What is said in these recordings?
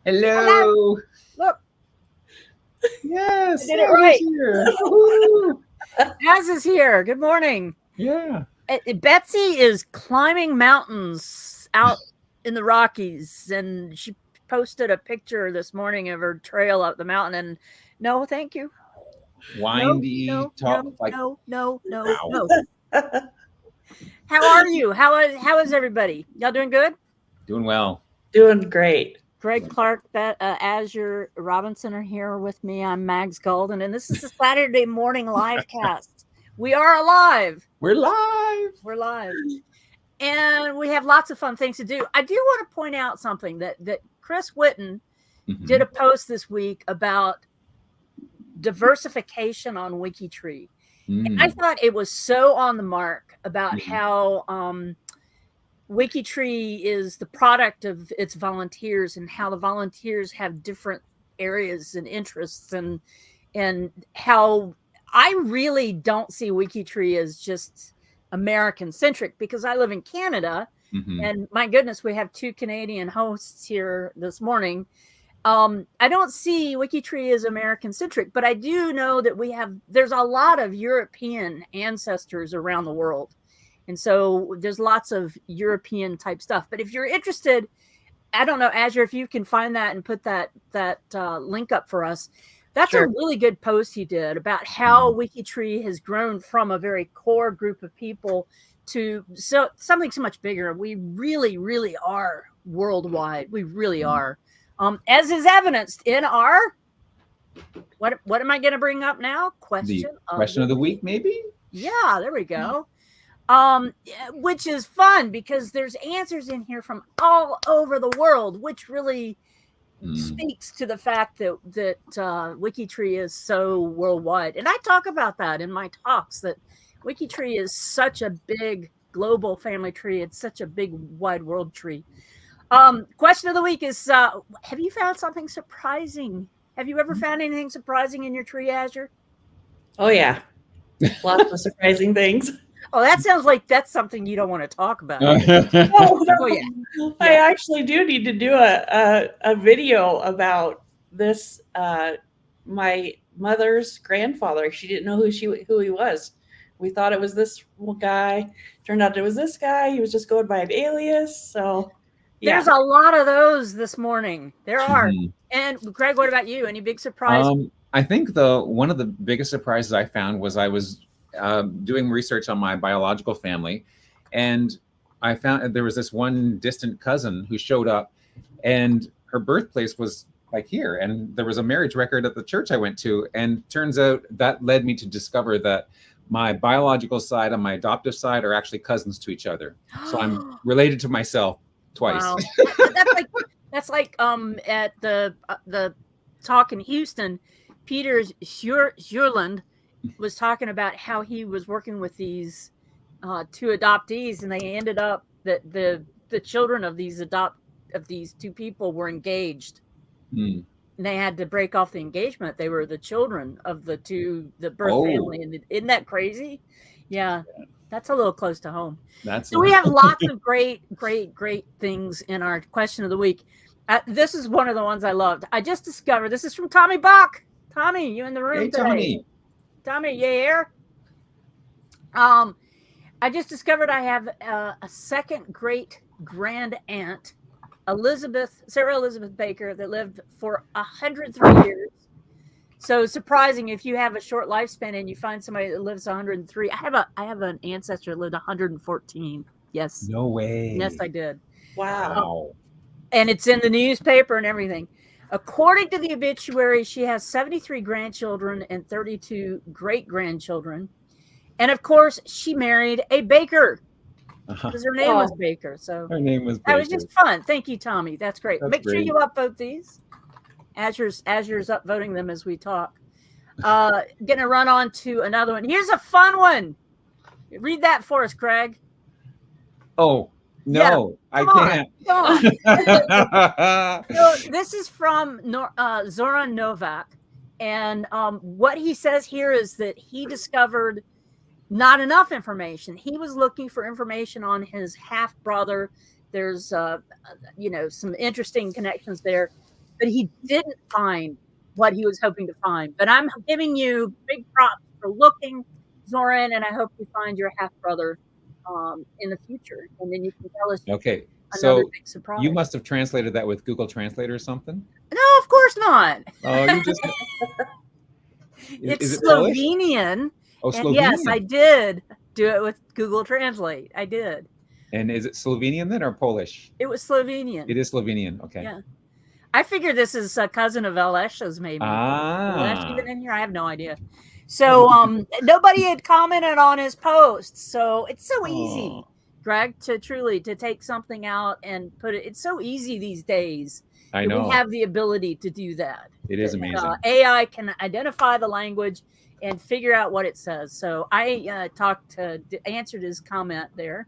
Hello. Look, Yes. I did it right. Here. Az is here. Good morning. Yeah. Betsy is climbing mountains out in the Rockies, and she posted a picture this morning of her trail up the mountain. And no, thank you. Windy top. No. Wow. How are you? How is everybody? Y'all doing good? Doing well. Doing great. Greg Clark, Azure Robinson are here with me. I'm Mags Golden, and this is the Saturday morning LiveCast. We are alive. We're live. We're live. And we have lots of fun things to do. I do want to point out something that Chris Whitten did a post this week about diversification on WikiTree. And I thought it was so on the mark about how WikiTree is the product of its volunteers and how the volunteers have different areas and interests, and how I really don't see WikiTree as just American centric, because I live in Canada and my goodness, we have 2 Canadian hosts here this morning. I don't see WikiTree as American centric, but I do know that there's a lot of European ancestors around the world. And so there's lots of European type stuff. But if you're interested, I don't know, Azure, if you can find that and put that link up for us. That's a really good post he did about how WikiTree has grown from a very core group of people to something so much bigger. We really, really are worldwide. We really are. As is evidenced in our, what am I going to bring up now? Question of the week, maybe? Yeah, there we go. Which is fun because there's answers in here from all over the world, which really speaks to the fact that WikiTree is so worldwide. And I talk about that in my talks, that WikiTree is such a big global family tree. It's such a big wide world tree. Question of the week is, have you found something surprising? Have you ever found anything surprising in your tree, Azure? Oh, yeah. Lots of surprising things. Oh, that sounds like that's something you don't want to talk about. Oh, yeah. I actually do need to do a video about this. My mother's grandfather, she didn't know who he was. We thought it was this guy. Turned out it was this guy. He was just going by an alias. So yeah. There's a lot of those this morning. There are. And Greg, what about you? Any big surprise? I think one of the biggest surprises I found was I was doing research on my biological family, and I found there was this one distant cousin who showed up, and her birthplace was like here, and there was a marriage record at the church I went to, and turns out that led me to discover that my biological side and my adoptive side are actually cousins to each other. So I'm related to myself twice. Wow. that's like at the talk in Houston, Peter Sjurland was talking about how he was working with these 2 adoptees, and they ended up that the children of these 2 people were engaged. And they had to break off the engagement. They were the children of the birth family. And isn't that crazy? Yeah. That's a little close to home. So we have lots of great things in our question of the week. This is one of the ones I loved. I just discovered, this is from Tommy Bach. Tommy, you in the room today? Tommy, you here? I just discovered I have a second great grand aunt, Sarah Elizabeth Baker, that lived for 103 years. So surprising if you have a short lifespan and you find somebody that lives 103. I have an ancestor that lived 114. Yes. No way. Yes, I did. Wow. And it's in the newspaper and everything. According to the obituary, she has 73 grandchildren and 32 great-grandchildren. And of course, she married a baker because her name was Baker. So her name was Baker. That was just fun. Thank you, Tommy. That's great. Make sure you upvote these. Azure's upvoting them as we talk. Gonna run on to another one. Here's a fun one. Read that for us, Craig. Oh, no, I can't. Come on. So this is from Zoran Novak. And what he says here is that he discovered not enough information. He was looking for information on his half brother. There's, some interesting connections there. but he didn't find what he was hoping to find. But I'm giving you big props for looking, Zoran, and I hope you find your half brother in the future, and then you can tell us Okay, another so big surprise. you must have translated that with Google Translate or something. No, of course not. Oh, you just. It's is it Polish? Slovenian. Oh, And yes, I Slovenian. did do it with Google Translate. I did. And is it Slovenian then or Polish? It was Slovenian. It is Slovenian. Okay. Yeah. I figure this is a cousin of Alesha's, maybe. Alesh Ah. even in here? I have no idea. So nobody had commented on his posts. So it's so easy, Oh. Greg, to take something out and put it. It's so easy these days. I know. We have the ability to do that. It is amazing. AI can identify the language and figure out what it says. So I answered his comment there.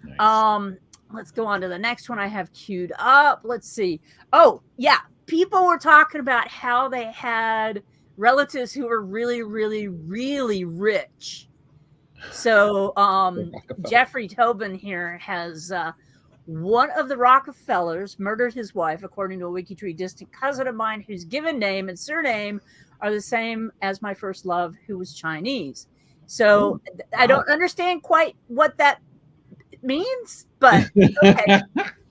Nice. Let's go on to the next one I have queued up. Let's see. Oh, yeah. People were talking about how they had relatives who were really, really, really rich. So Jeffrey Tobin here has one of the Rockefellers murdered his wife, according to a WikiTree distant cousin of mine whose given name and surname are the same as my first love, who was Chinese. So I don't understand quite what that means, but okay.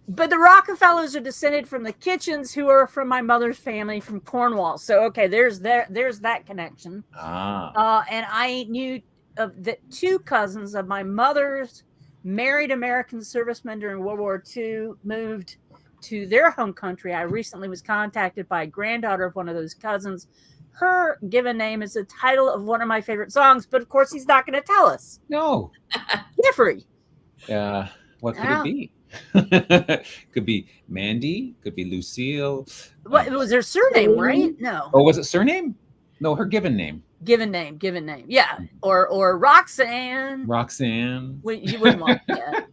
But the Rockefellers are descended from the Kitchens, who are from my mother's family from Cornwall. So okay, there's that connection. And I knew of the two cousins of my mother's married American servicemen during World War II, moved to their home country. I recently was contacted by a granddaughter of one of those cousins. Her given name is the title of one of my favorite songs, but of course he's not going to tell us. No. Jeffrey. What could it be? Could be Mandy, could be Lucille. What was her surname, right? No. Oh, was it surname? No, her given name. Given name. Yeah. Or Roxanne. Roxanne. You wouldn't want that.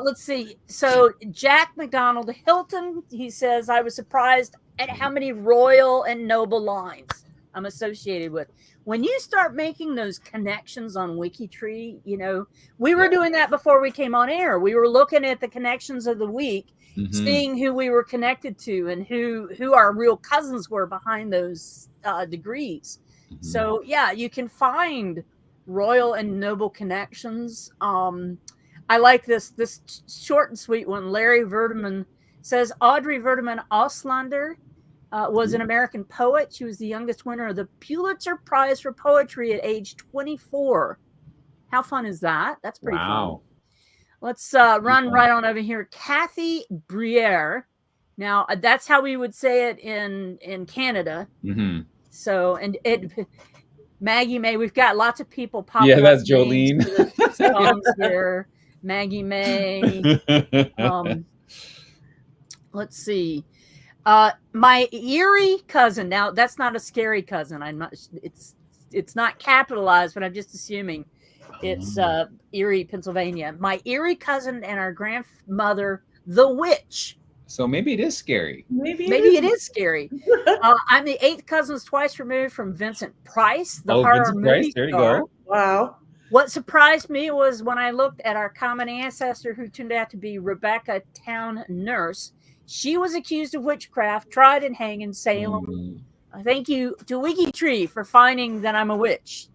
Let's see. So Jack McDonald Hilton, he says, I was surprised at how many royal and noble lines I'm associated with. When you start making those connections on WikiTree, we were doing that before we came on air. We were looking at the connections of the week, seeing who we were connected to and who our real cousins were behind those degrees. So yeah, you can find royal and noble connections. I like this short and sweet one. Larry Verdeman says Audrey Verdeman Auslander was an American poet. She was the youngest winner of the Pulitzer Prize for Poetry at age 24. How fun is that? That's pretty fun. Let's run right on over here. Kathy Briere. Now, that's how we would say it in Canada. So, and Maggie May, we've got lots of people popping up. Yeah, that's Jolene. Songs here. Maggie May. Let's see. My Erie cousin. Now, that's not a scary cousin. It's not capitalized, but I'm just assuming it's Erie, Pennsylvania. My Erie cousin and our grandmother, the witch. So maybe it is scary. Maybe it is scary. I'm the 8th cousins twice removed from Vincent Price, the horror Vincent movie Price. There you star. go. Wow. What surprised me was when I looked at our common ancestor, who turned out to be Rebecca Town Nurse. She was accused of witchcraft, tried and hanged in Salem. Thank you to WikiTree for finding that I'm a witch.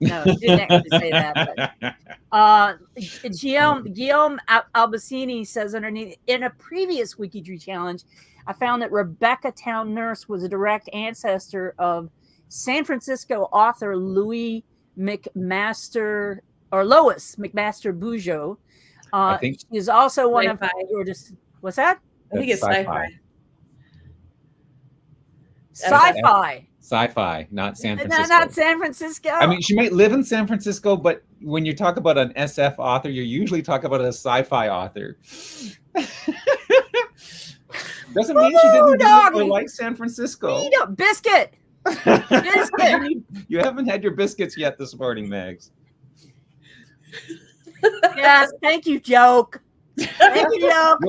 No, she didn't actually say that. But, Guillaume Albacini says underneath, in a previous WikiTree challenge, I found that Rebecca Town Nurse was a direct ancestor of San Francisco author Lois McMaster Bujo. I think she is also one of George's. What's that? I think it's sci-fi. Sci-fi, not San Francisco. Not San Francisco. I mean, she might live in San Francisco, but when you talk about an SF author, you usually talk about a sci-fi author. Doesn't mean she didn't visit or like San Francisco. Eat a biscuit. You haven't had your biscuits yet this morning, Megs. Yes, thank you, Joke. Thank you, Joke.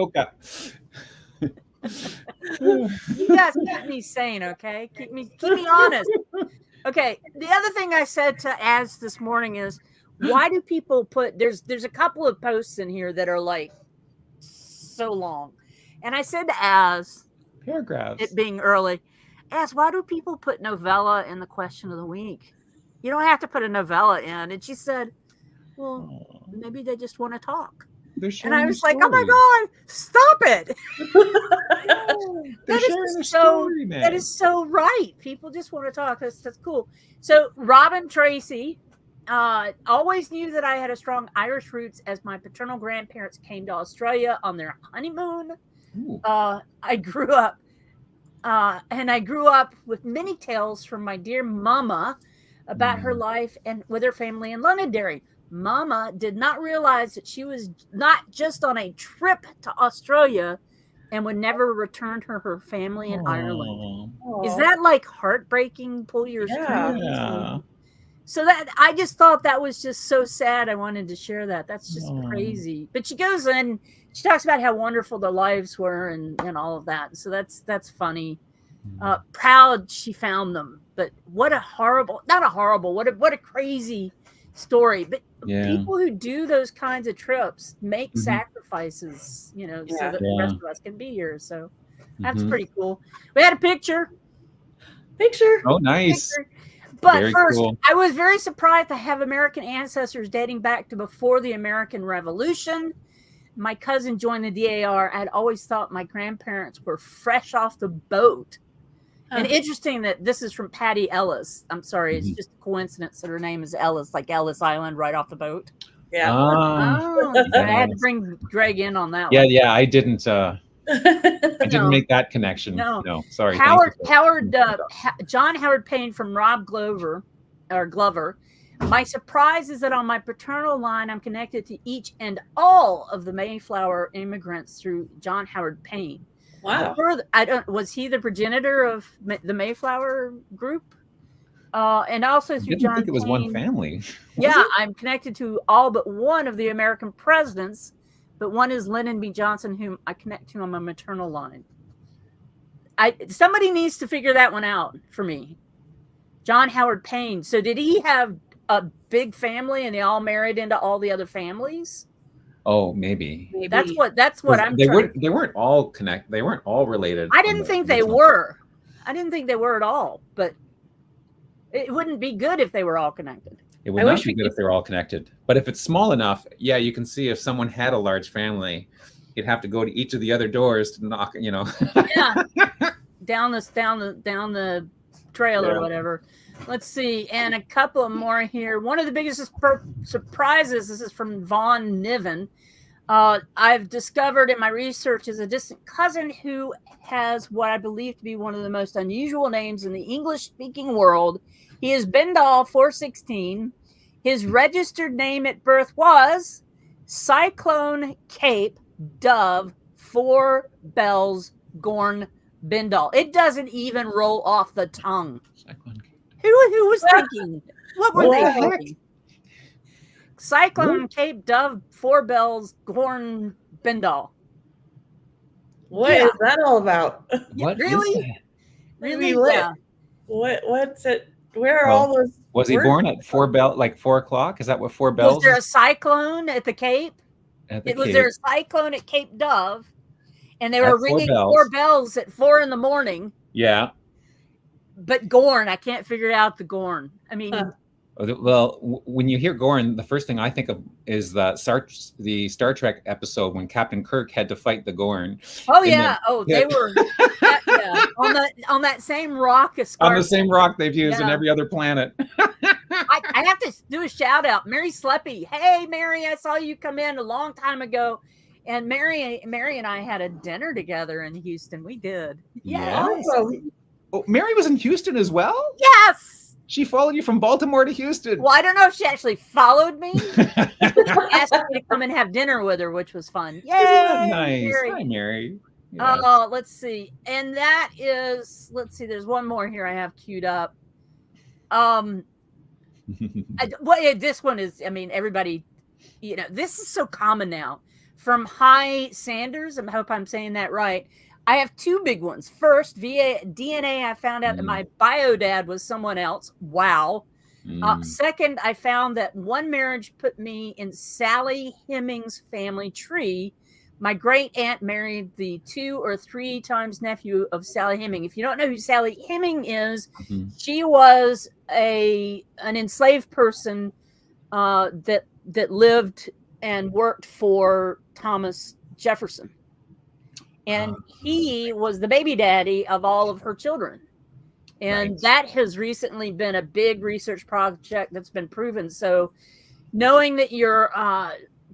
You guys keep me sane, okay? Keep me honest. Okay. The other thing I said to Az this morning is, why do people put there's a couple of posts in here that are like so long, and I said to Az, Paragraphs. it being early. Asked, why do people put novella in the question of the week? You don't have to put a novella in. And she said, well, Aw, maybe they just want to talk. they're And sharing I their was like, oh my story. God, stop it. Yeah, they're That sharing is their so story, man. that is so right. People just want to talk. That's cool. So Robin Tracy always knew that I had a strong Irish roots as my paternal grandparents came to Australia on their honeymoon. Ooh. I grew up with many tales from my dear mama about her life and with her family in Londonderry. Mama did not realize that she was not just on a trip to Australia and would never return to her family in Ireland. Aw, Is that like heartbreaking? Pull your Yeah. strings. yeah. So that I just thought that was just so sad. I wanted to share that. That's just Aw. crazy. But she goes in, she talks about how wonderful their lives were and all of that. So that's funny. Proud she found them, but what a horrible, not a horrible, what a crazy story. But Yeah. people who do those kinds of trips make Mhm. sacrifices, so Yeah. that the Yeah. rest of us can be here. So that's Mhm. pretty cool. We had a picture. Oh, nice. But Very first, cool. I was very surprised to have American ancestors dating back to before the American Revolution. My cousin joined the DAR. I'd always thought my grandparents were fresh off the boat. And interesting that this is from Patty Ellis. I'm sorry, it's just a coincidence that her name is Ellis, like Ellis Island, right off the boat. Yeah. I had to yes. bring Greg in on that Yeah, one. yeah. I didn't No. make that connection. No. No, sorry. John Howard Payne from Rob Glover. My surprise is that on my paternal line, I'm connected to each and all of the Mayflower immigrants through John Howard Payne. Wow. Was he the progenitor of the Mayflower group? And also I through didn't John think it was Payne. one family. Yeah, I'm connected to all but one of the American presidents, but one is Lyndon B. Johnson, whom I connect to on my maternal line. Somebody needs to figure that one out for me. John Howard Payne. So did he have a big family and they all married into all the other families? Oh, maybe. That's what I'm They trying. They weren't all connected. They weren't all related. I didn't think they were. I didn't think they were at all, but it wouldn't be good if they were all connected. It would not be good if they're all connected. But if it's small enough, yeah, you can see if someone had a large family, you'd have to go to each of the other doors to knock, Yeah. down the trail or whatever. Let's see. And a couple more here. One of the biggest surprises, this is from Vaughn Niven. I've discovered in my research is a distant cousin who has what I believe to be one of the most unusual names in the English-speaking world. He is Bendall 416. His registered name at birth was Cyclone Cape Dove 4 Bells Gorn Bendall. It doesn't even roll off the tongue. Who was thinking? What were they thinking? Cyclone Cape Dove 4 Bells Gorn Bendall. What is that all about? What really? is that? Really? Yeah. What's it? Where are all those? Was he born at 4 o'clock? Is that what 4 bells? Was there a cyclone at the Cape? Was there a cyclone at Cape Dove? And they were ringing 4 bells at 4 in the morning. Yeah. But Gorn, I can't figure out the Gorn. I mean, well, when you hear Gorn, the first thing I think of is the Star Trek episode when Captain Kirk had to fight the Gorn. Oh yeah, they were on that same rock. On the same rock they've used in every other planet. I have to do a shout out, Mary Sleppy. Hey, Mary, I saw you come in a long time ago, and Mary and I had a dinner together in Houston. We did. Yeah. Oh, Mary was in Houston as well? Yes. She followed you from Baltimore to Houston. Well, I don't know if she actually followed me. She asked me to come and have dinner with her, which was fun. Yay! Nice. Mary. Hi, Mary. Yes. Let's see. And there's one more here I have queued up. This one is, everybody, this is so common now. From Hi Sanders, I hope I'm saying that right. I have 2 big ones. First, via DNA, I found out that my bio dad was someone else. Wow. Second, I found that one marriage put me in Sally Hemings' family tree. My great aunt married the 2 or 3 times nephew of Sally Heming. If you don't know who Sally Heming is, she was an enslaved person that lived and worked for Thomas Jefferson. And he was the baby daddy of all of her children. And that has recently been a big research project that's been proven. So knowing that you're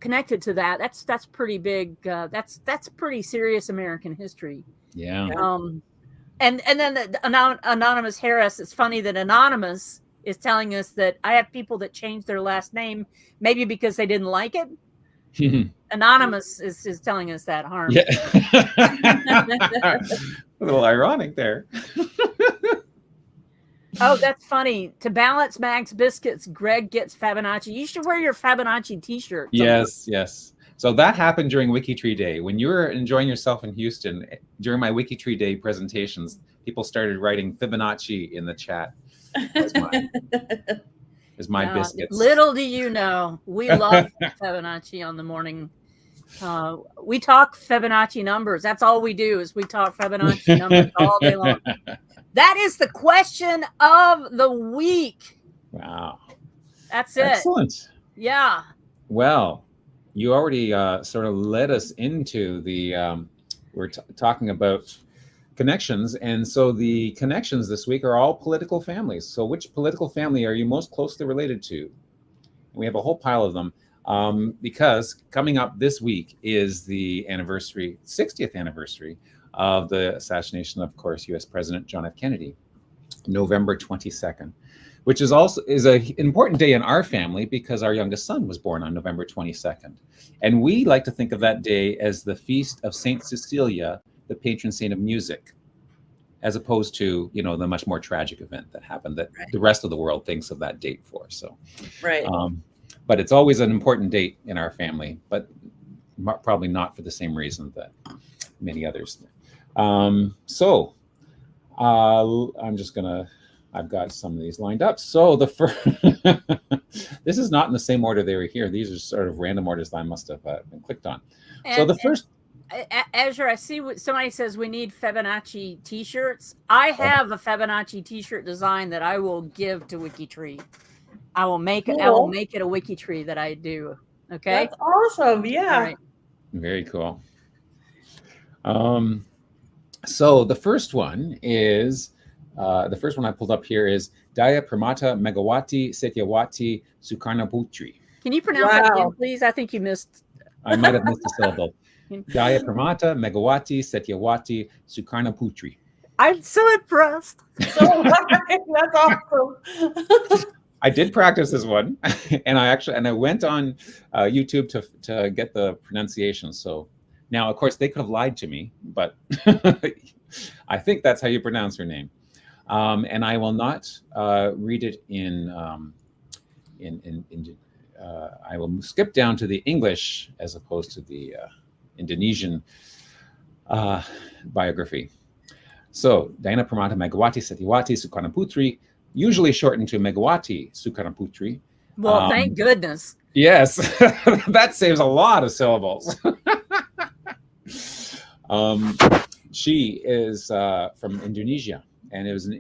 connected to that, that's pretty big. That's pretty serious American history. Yeah. And then the Anonymous Harris, it's funny that Anonymous is telling us that I have people that change their last name, maybe because they didn't like it. Anonymous is telling us that, Harm. Yeah. A little ironic there. Oh, that's funny. To balance Mag's biscuits, Greg gets Fibonacci. You should wear your Fibonacci t-shirt. Yes, yes. So that happened during WikiTree Day. When you were enjoying yourself in Houston, during my WikiTree Day presentations, people started writing Fibonacci in the chat. As my biscuits. Little do you know, we love Fibonacci on the morning. We talk Fibonacci numbers. That's all we do is we talk Fibonacci numbers all day long. That is the question of the week. Wow. That's it. Excellent. Yeah. Well, you already sort of led us into the, we're talking about connections. And so the connections this week are all political families. So which political family are you most closely related to? We have a whole pile of them because coming up this week is the 60th anniversary of the assassination of course, U.S. President John F. Kennedy, November 22nd, which is also an important day in our family because our youngest son was born on November 22nd. And we like to think of that day as the feast of Saint Cecilia, the patron saint of music, as opposed to, you know, the much more tragic event that happened that the rest of the world thinks of that date for. So, but it's always an important date in our family, but probably not for the same reason that many others. I'm just gonna, I've got some of these lined up. So the first, this is not in the same order they were here. These are sort of random orders that I must have been clicked on. So the first, Azure, I see what somebody says we need Fibonacci t-shirts. I have a Fibonacci t-shirt design that I will give to WikiTree. I will make it. I will make it a WikiTree that I do. Okay. That's awesome. Yeah. All right. Very cool. So the first one is, the first one I pulled up here is Daya Pramata Megawati Setyawati Sukarnaputri. Can you pronounce that again, please? I think you missed. I might have missed a syllable. Daya Pramata Megawati Setyawati Sukarnaputri. I'm so impressed. So that's awesome. I did practice this one, and I went on YouTube to get the pronunciation. So now, of course, they could have lied to me, but I think that's how you pronounce her name. And I will not read it I will skip down to the English as opposed to the Indonesian biography. So Daya Pramata Megawati Setyawati Sukarnaputri, usually shortened to Megawati Sukarnaputri. Well, thank goodness. Yes, that saves a lot of syllables. She is from Indonesia, and it was an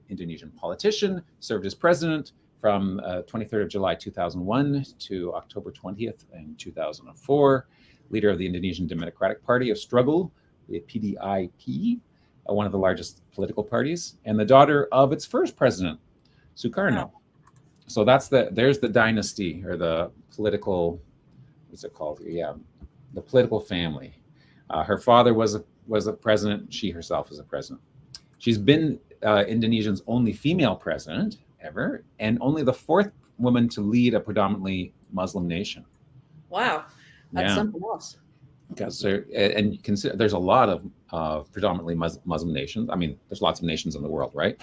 Indonesian politician, served as president from 23rd of July 2001 to October 20th in 2004, leader of the Indonesian Democratic Party of Struggle, the PDIP, one of the largest political parties, and the daughter of its first president, Sukarno. Wow. So there's the dynasty, or the political, what's it called? Yeah, the political family. Her father was a president. She herself is a president. She's been Indonesia's only female president ever, and only the 4th woman to lead a predominantly Muslim nation. Wow, that's something else. Because and you consider there's a lot of predominantly Muslim nations. I mean, there's lots of nations in the world, right?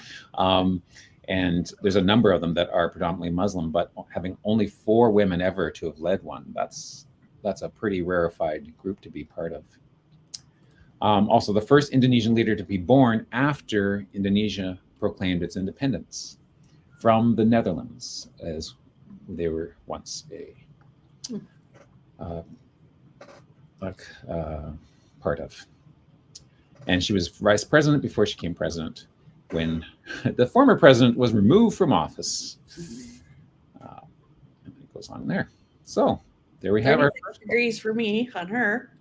And there's a number of them that are predominantly Muslim, but having only 4 women ever to have led one, that's a pretty rarefied group to be part of. Also, the first Indonesian leader to be born after Indonesia proclaimed its independence from the Netherlands, as they were once a part of. And she was vice president before she became president, when the former president was removed from office. And it goes on there. So there we have our degrees for me on her.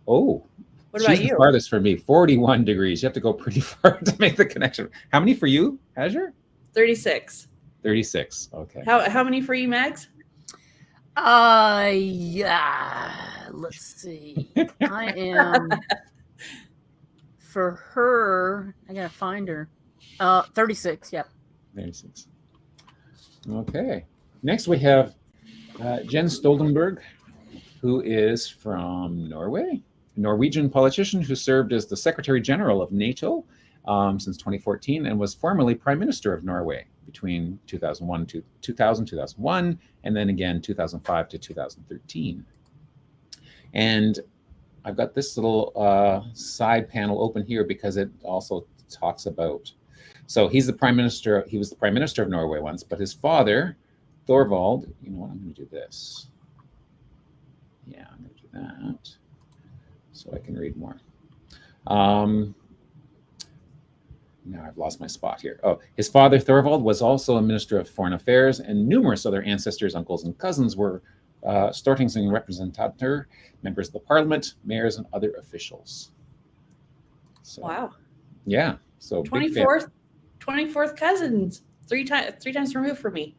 Oh, what she's about you? The farthest for me, 41 degrees. You have to go pretty far to make the connection. How many for you, Azure? 36. 36. Okay. How many for you, Mags? Yeah. Let's see. I am for her. I gotta find her. 36. Yep. 36. Okay. Next we have Jen Stoltenberg, who is from Norway, a Norwegian politician who served as the Secretary General of NATO since 2014 and was formerly Prime Minister of Norway between 2001, and then again 2005 to 2013. And I've got this little side panel open here because it also talks about, so he's the Prime Minister, he was the Prime Minister of Norway once, but his father, Thorvald, you know what, I'm going to do this. Yeah, I'm going to do that so I can read more. Now I've lost my spot here. Oh, his father, Thorvald, was also a Minister of Foreign Affairs, and numerous other ancestors, uncles, and cousins were Stortingsrepresentanter, members of the parliament, mayors, and other officials. So, wow. Yeah. So 24th cousins, three times removed from me.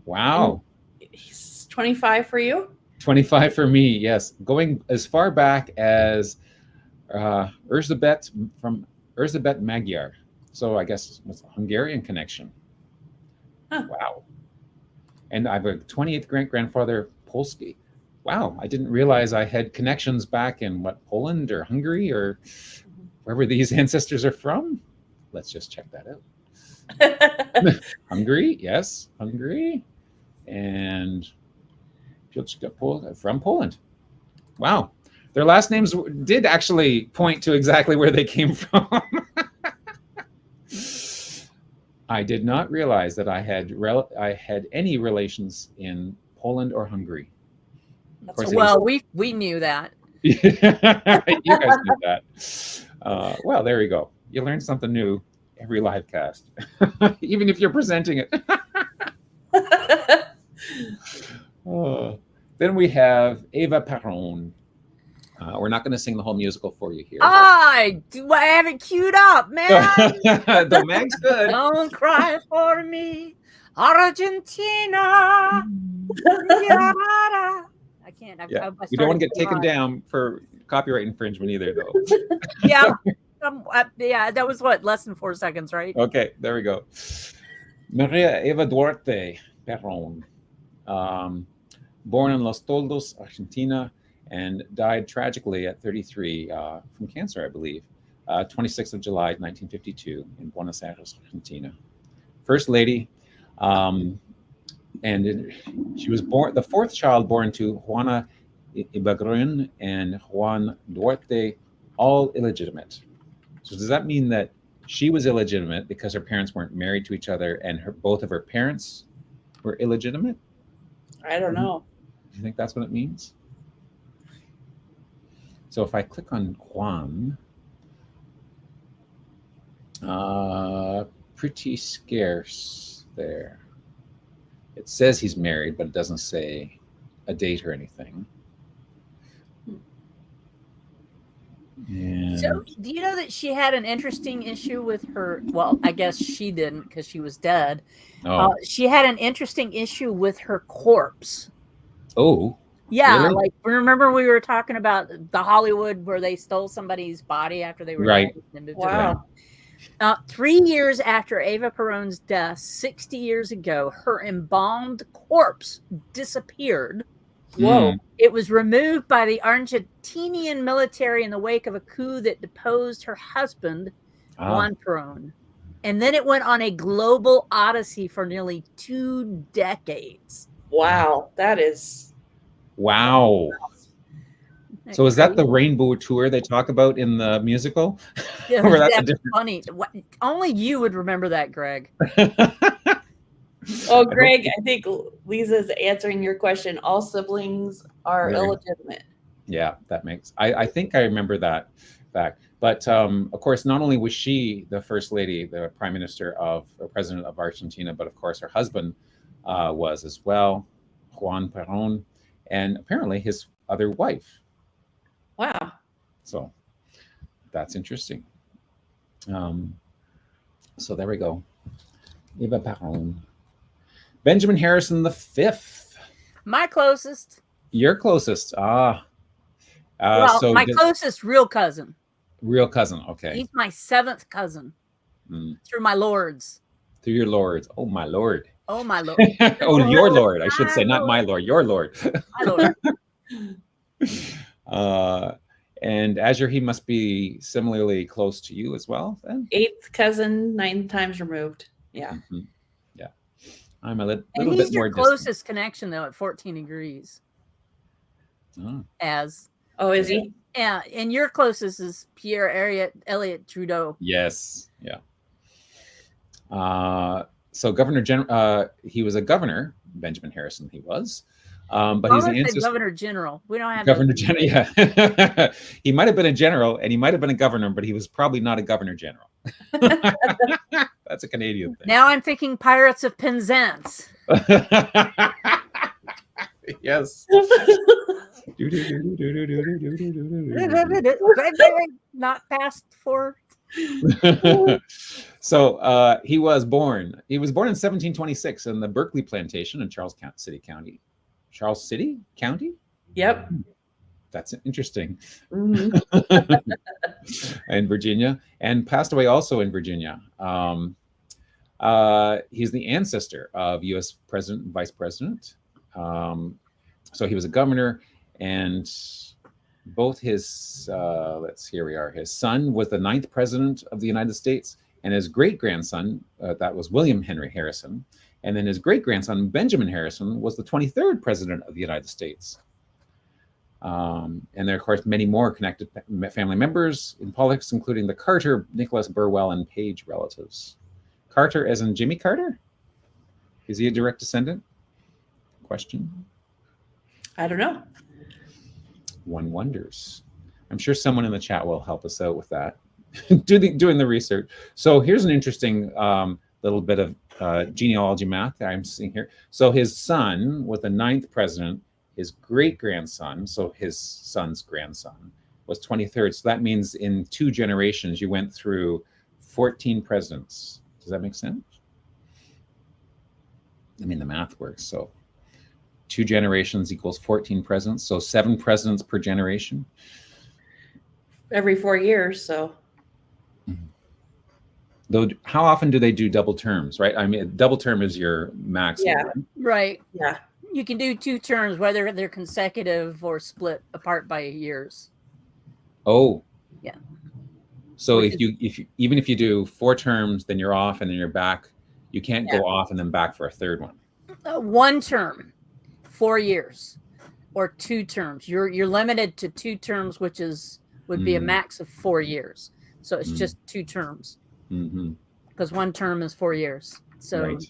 Wow. He's 25 for you? 25 for me, yes. Going as far back as Erzsébet Magyar. So I guess it's a Hungarian connection. Huh. Wow. And I have a 28th great-grandfather, Polski. Wow, I didn't realize I had connections back in, Poland or Hungary or wherever these ancestors are from. Let's just check that out. Hungary, yes, Hungary. And from Poland. Wow. Their last names did actually point to exactly where they came from. I did not realize that I had any relations in Poland or Hungary. Of course, well, we knew that. You guys knew that. Well, there you go. You learn something new every live cast, even if you're presenting it. Then we have Eva Perron. We're not going to sing the whole musical for you here. I have it queued up, man. The Mag's good. Don't cry for me, Argentina. I can't. Yeah. You don't want to get taken down for copyright infringement either, though. Yeah. Yeah, that was what, less than 4 seconds, right? Okay, there we go. Maria Eva Duarte Perron, born in Los Toldos, Argentina, and died tragically at 33 from cancer, I believe, 26th of July, 1952, in Buenos Aires, Argentina. First lady, and she was born, the fourth child born to Juana Ibagrun and Juan Duarte, all illegitimate. So does that mean that she was illegitimate because her parents weren't married to each other, and both of her parents were illegitimate? I don't know. Do you think that's what it means? So if I click on Juan, pretty scarce there. It says he's married, but it doesn't say a date or anything. And so, do you know that she had an interesting issue with her? Well, I guess she didn't because she was dead. Oh. She had an interesting issue with her corpse. Oh. Yeah, really? like remember we were talking about the Hollywood where they stole somebody's body after they were right. dead. Wow. 3 years after Eva Perón's death, 60 years ago, her embalmed corpse disappeared. Whoa. It was removed by the Argentinian military in the wake of a coup that deposed her husband, Juan Perón. And then it went on a global odyssey for nearly 2 decades. Wow, that is... Wow. So is that the rainbow tour they talk about in the musical? Yeah, or that's funny. Only you would remember that, Greg. Oh, Greg, I think Lisa's answering your question. All siblings are illegitimate. Yeah, that makes. I think I remember that fact. But of course, not only was she the first lady, the prime minister of or president of Argentina, but of course her husband was as well, Juan Perón, and apparently his other wife. Wow. So that's interesting. So there we go. Eva Perón. Benjamin Harrison the fifth. My closest. Your closest. Well, So my closest real cousin. real cousin. Okay. He's my seventh cousin through my lords. Through your lords. Oh, my lord. Oh, my lord. Oh, your lord. I should say, not my lord, your lord. My lord. And Azure, he must be similarly close to you as well, then? 8th cousin, 9 times removed. Yeah. Mm-hmm. Yeah. I'm a little And bit he's more your closest connection, though, at 14 degrees. Oh. Oh, is he? Yeah. And your closest is Pierre Elliott Trudeau. Yes. Yeah. So he was a governor, Benjamin Harrison, he was. But he's the ancestor. Governor General. We don't have Governor General. Yeah. He might have been a general and he might have been a governor, but he was probably not a governor general. That's a Canadian thing. Now I'm thinking Pirates of Penzance. Yes. Not past 4. So he was born in 1726 in the Berkeley Plantation in Charles City County. Charles City County? Yep. That's interesting. Mm-hmm. In Virginia, and passed away also in Virginia. He's the ancestor of U.S. President and Vice President. So he was a governor, and both his, his son was the 9th president of the United States, and his great-grandson, that was William Henry Harrison, and then his great-grandson, Benjamin Harrison, was the 23rd president of the United States. And there are, of course, many more connected family members in politics, including the Carter, Nicholas Burwell, and Page relatives. Carter as in Jimmy Carter? Is he a direct descendant? Question. I don't know. One wonders. I'm sure someone in the chat will help us out with that. Doing the research. So here's an interesting little bit of genealogy math that I'm seeing here. So his son was the 9th president. His great-grandson, so his son's grandson, was 23rd. So that means in 2 generations, you went through 14 presidents. Does that make sense? I mean, the math works. So 2 generations equals 14 presidents. So 7 presidents per generation. Every 4 years, so. Though, how often do they do double terms, right? I mean, double term is your maximum. Yeah. Right. Yeah. You can do 2 terms, whether they're consecutive or split apart by years. Oh. Yeah. So even if you do 4 terms, then you're off and then you're back. You can't go off and then back for a 3rd one. 1 term, 4 years, or 2 terms. You're limited to 2 terms, which would be a max of 4 years. So it's just 2 terms. Because 1 term is 4 years. So right.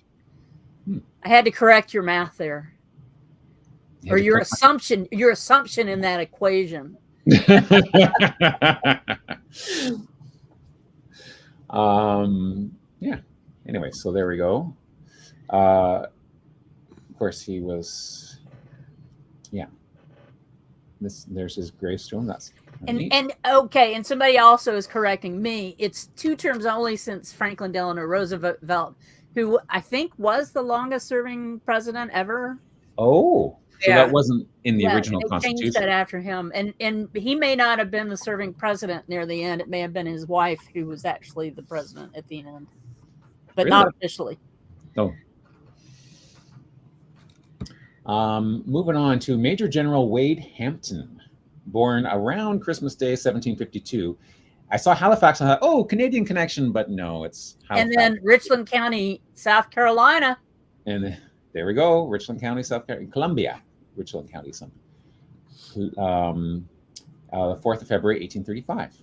I had to correct your math there. Or your assumption in that equation. Yeah. Anyway, so there we go. Of course, he was. Yeah. There's his gravestone. That's and okay. And somebody also is correcting me. It's 2 terms only since Franklin Delano Roosevelt, who I think was the longest serving president ever. Oh. So that wasn't in the original they Constitution. Changed that after him, and he may not have been the serving president near the end. It may have been his wife who was actually the president at the end, but not officially. No. Moving on to Major General Wade Hampton, born around Christmas Day, 1752. I saw Halifax and I thought, oh, Canadian connection, but no, it's Halifax. And then Richland County, South Carolina. And there we go, Richland County, South Carolina, Columbia. Richland County, something. The 4th of February, 1835.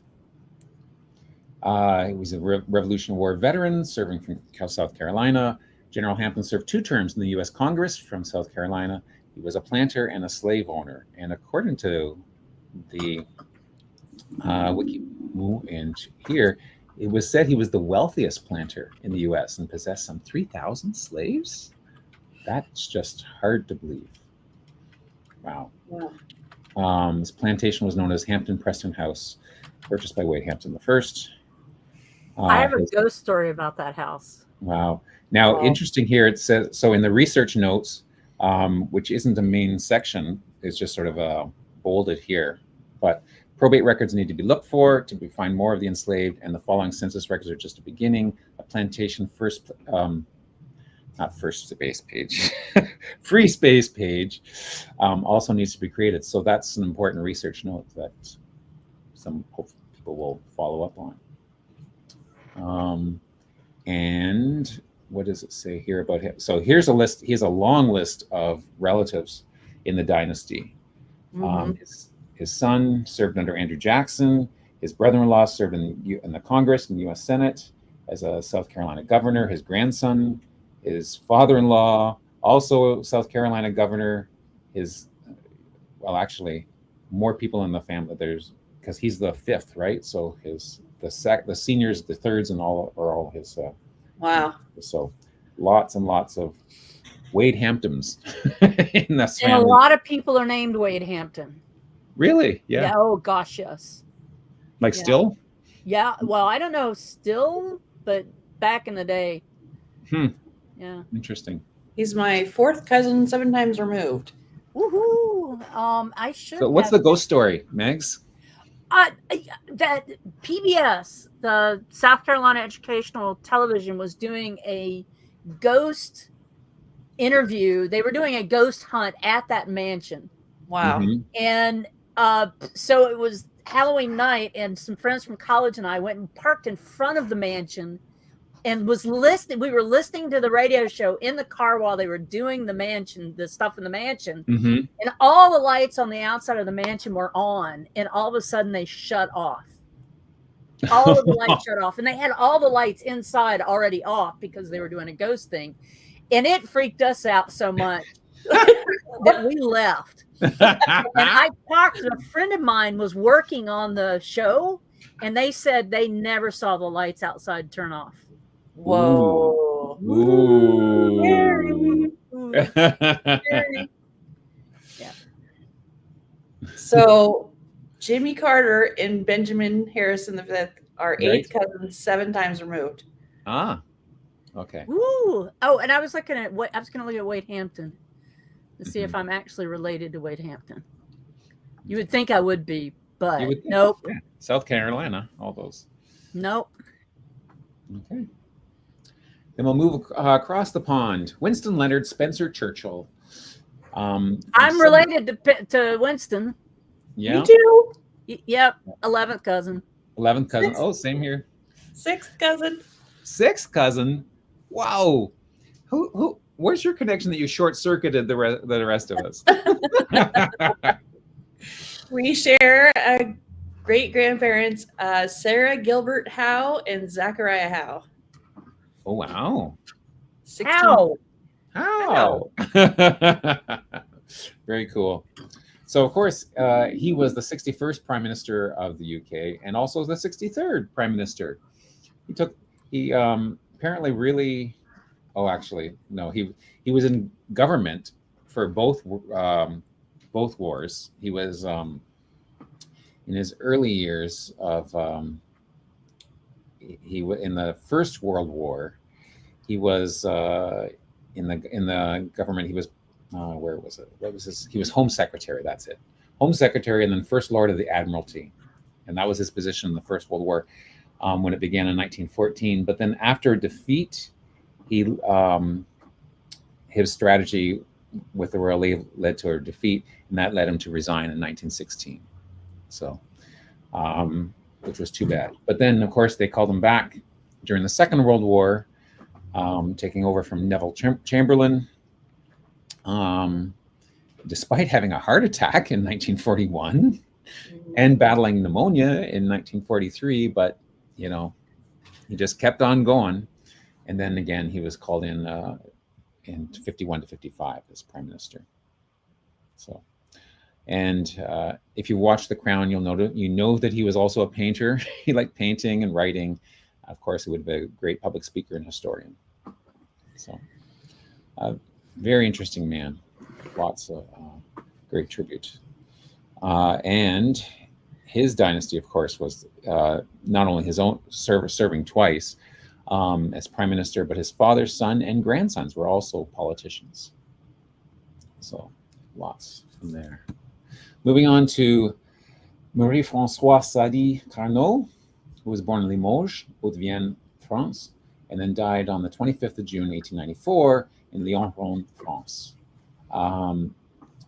He was a Revolutionary War veteran serving from South Carolina. General Hampton served 2 terms in the U.S. Congress from South Carolina. He was a planter and a slave owner. And according to the wiki, and here it was said he was the wealthiest planter in the U.S. and possessed some 3,000 slaves. That's just hard to believe. Wow. Yeah. This plantation was known as Hampton Preston House, purchased by Wade Hampton I. I have a ghost story about that house. Wow. Now, Wow. interesting here, it says, so in the research notes, which isn't a main section, it's just sort of bolded here, but probate records need to be looked for to find more of the enslaved, and the following census records are just a beginning. A plantation not first space page, free space page also needs to be created. So that's an important research note that some people will follow up on. And what does it say here about him? So here's a list. He has a long list of relatives in the dynasty. His son served under Andrew Jackson. His brother-in-law served in the Congress and the U.S. Senate as a South Carolina governor. His grandson, his father-in-law, also South Carolina governor. Actually, more people in the family. There's because he's the fifth, right? So the seniors, the thirds, and all are all his. Wow. So lots and lots of Wade Hamptons in this family. And a lot of people are named Wade Hampton. Really? Yeah. Oh gosh, yes. Like still? Yeah. Well, I don't know still, but back in the day. Yeah. Interesting. He's my fourth cousin, 7 times removed. Woohoo! I should. So what's the ghost story, Megs? That PBS, the South Carolina Educational Television, was doing a ghost interview. They were doing a ghost hunt at that mansion. Wow. And so it was Halloween night, and some friends from college and I went and parked in front of the mansion and was listening. We were listening to the radio show in the car while they were doing the stuff in the mansion. And all the lights on the outside of the mansion were on, and all of a sudden they shut off. All of the lights shut off, and they had all the lights inside already off because they were doing a ghost thing. And it freaked us out so much that we left. And I talked to a friend of mine was working on the show, and they said they never saw the lights outside turn off. Whoa. Ooh. Scary. Yeah. So Jimmy Carter and Benjamin Harrison V are 8th cousins, 7 times removed. Ah. Okay. Ooh. Oh, and I was looking at I was going to look at Wade Hampton to see if I'm actually related to Wade Hampton. You would think I would be, but nope. Yeah. South Carolina, all those. Nope. Okay. Then we'll move across the pond. Winston Leonard Spencer Churchill. I'm related to Winston. Yeah. Me too. Yep. 11th cousin. 11th cousin. Oh, same here. 6th cousin. 6th cousin. Wow. Who? Where's your connection that you short-circuited the rest of us? We share great-grandparents, Sarah Gilbert Howe and Zachariah Howe. Oh, wow. 16. How? Very cool. So, of course, he was the 61st Prime Minister of the UK and also the 63rd Prime Minister. He apparently really... Oh, actually, no. He was in government for both wars. He was in his early years of in the First World War. He was in the government. He was where was it? What was his? He was Home Secretary. That's it. Home Secretary, and then First Lord of the Admiralty, and that was his position in the First World War when it began in 1914. But then after defeat, his strategy with the Royal Navy led to a defeat, and that led him to resign in 1916. So, which was too bad. But then, of course, they called him back during the Second World War, taking over from Neville Chamberlain, despite having a heart attack in 1941 and battling pneumonia in 1943. But, he just kept on going. And then again, he was called in 51 to 55 as prime minister. So, And if you watch The Crown, you know that he was also a painter. He liked painting and writing. Of course, he would be a great public speaker and historian. So, very interesting man. Lots of great tribute. And his dynasty, of course, was not only his own serving twice as prime minister, but his father's son and grandsons were also politicians. So, lots from there. Moving on to Marie-Françoise Sadi Carnot, who was born in Limoges, Haute-Vienne, France, and then died on the 25th of June, 1894, in Lyon, France.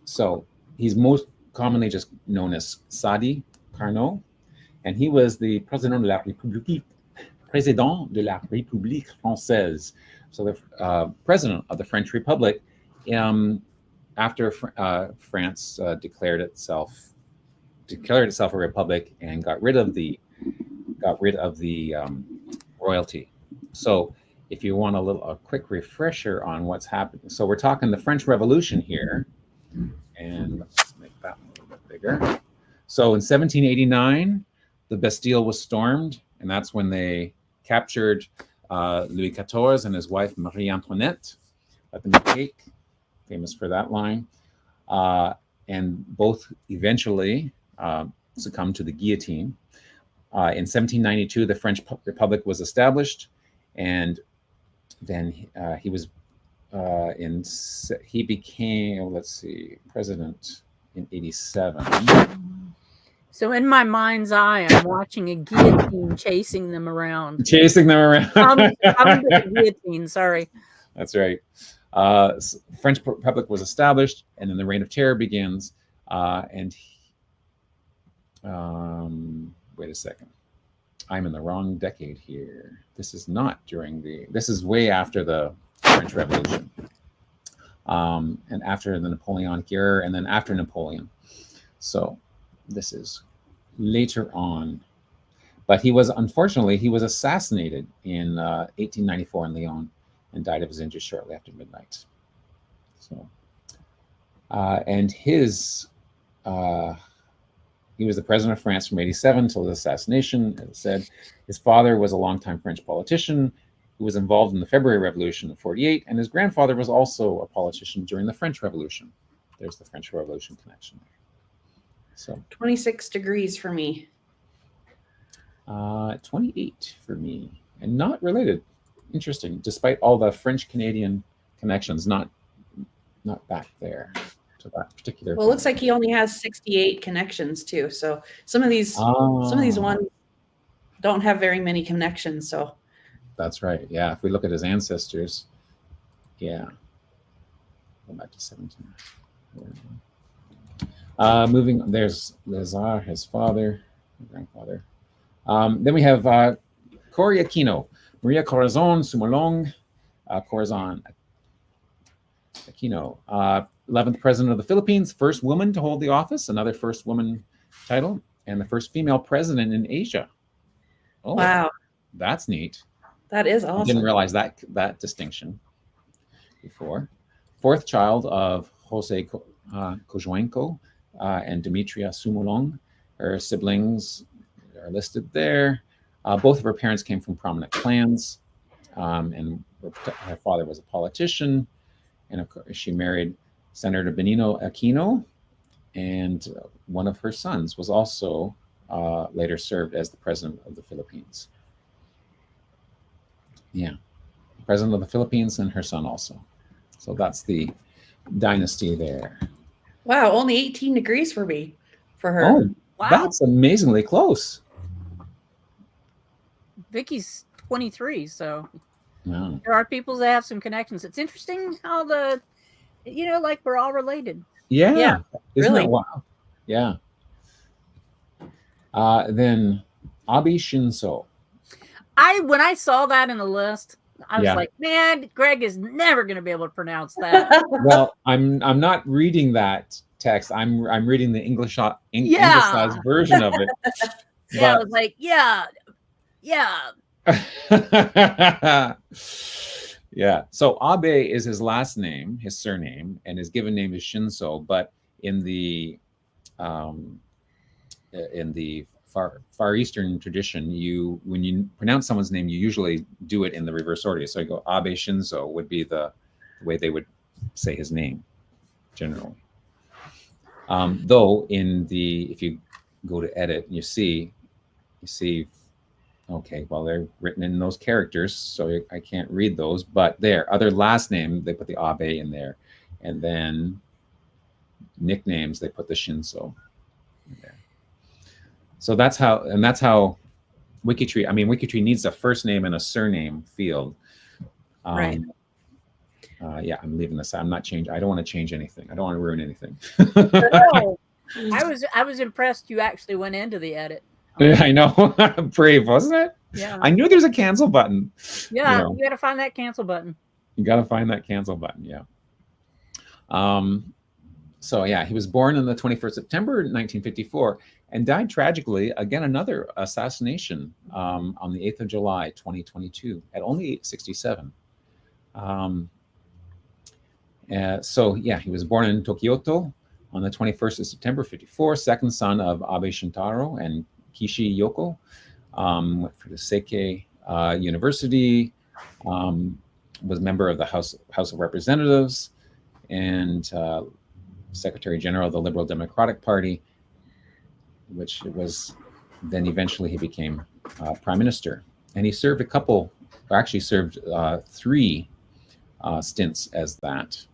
So he's most commonly just known as Sadi Carnot, and he was the Président de la République Française, so the President of the French Republic, after France declared itself a republic and got rid of the royalty. So if you want a quick refresher on what's happening, so we're talking the French Revolution here, and let's make that one a little bit bigger. So in 1789, the Bastille was stormed, and that's when they captured Louis XIV and his wife Marie Antoinette at the cake, famous for that line, and both eventually succumbed to the guillotine. In 1792, the French Republic was established, and then he became, president in 87. So in my mind's eye, I'm watching a guillotine chasing them around. I'm with the guillotine, sorry. That's right. French Republic was established, and then the Reign of Terror begins. Wait a second. I'm in the wrong decade here. This is not this is way after the French Revolution. And after the Napoleonic era, and then after Napoleon. So this is later on. But he was assassinated in 1894 in Lyon and died of his injuries shortly after midnight. So, and he was the president of France from 87 until his assassination. As I said, his father was a longtime French politician who was involved in the February Revolution of 48, and his grandfather was also a politician during the French Revolution. There's the French Revolution connection there. So 26 degrees for me. 28 for me, and not related. Interesting, despite all the French-Canadian connections, not back there to that particular. Well, it looks like he only has 68 connections too. So some of these ones don't have very many connections. So that's right. Yeah, if we look at his ancestors, yeah. Go back to 17. Moving, there's Lazare, his father, grandfather. Then we have Cory Aquino, Maria Corazon Sumolong, Corazon Aquino, 11th president of the Philippines, first woman to hold the office, another first woman title, and the first female president in Asia. Oh, wow, that's neat. That is awesome. I didn't realize that distinction before. Fourth child of Jose Cojuenco and Demetria Sumolong. Her siblings are listed there. Both of her parents came from prominent clans, and her father was a politician. And of course, she married Senator Benigno Aquino, and one of her sons was also later served as the president of the Philippines. Yeah, president of the Philippines and her son also. So that's the dynasty there. Wow, only 18 degrees for me, for her. Oh, wow. That's amazingly close. Vicky's 23, so Wow. there are people that have some connections. It's interesting how like we're all related. Yeah. Yeah, Isn't really. that wow? Yeah. Then Abe Shinzo. When I saw that in the list, I was like, man, Greg is never going to be able to pronounce that. Well, I'm not reading that text. I'm reading the Anglicized version of it. Yeah, I was like, yeah. Yeah. So Abe is his last name, his surname, and his given name is Shinzo. But in the um, in the Far Eastern tradition, when you pronounce someone's name, you usually do it in the reverse order. So you go Abe Shinzo would be the way they would say his name generally. Though if you go to edit, you see, okay, well, they're written in those characters, so I can't read those, but their other last name, they put the Abe in there. And then nicknames, they put the Shinzo in there. So that's how WikiTree, WikiTree needs a first name and a surname field. Right. Yeah, I'm leaving this. I'm not changing. I don't want to change anything. I don't want to ruin anything. No, I was impressed you actually went into the edit. I know. Brave, wasn't it? Yeah. I knew there's a cancel button. Yeah, you got to find that cancel button. You got to find that cancel button. Yeah. So yeah, he was born on the 21st September 1954 and died tragically, again, another assassination on the 8th of July, 2022 at only 67. So yeah, he was born in Tokyoto on the 21st of September, 54, second son of Abe Shintaro and Kishi Yoko. Went for the Seikei University, was member of the House of Representatives, and Secretary General of the Liberal Democratic Party, which was then eventually he became Prime Minister. And he served served 3 stints as that.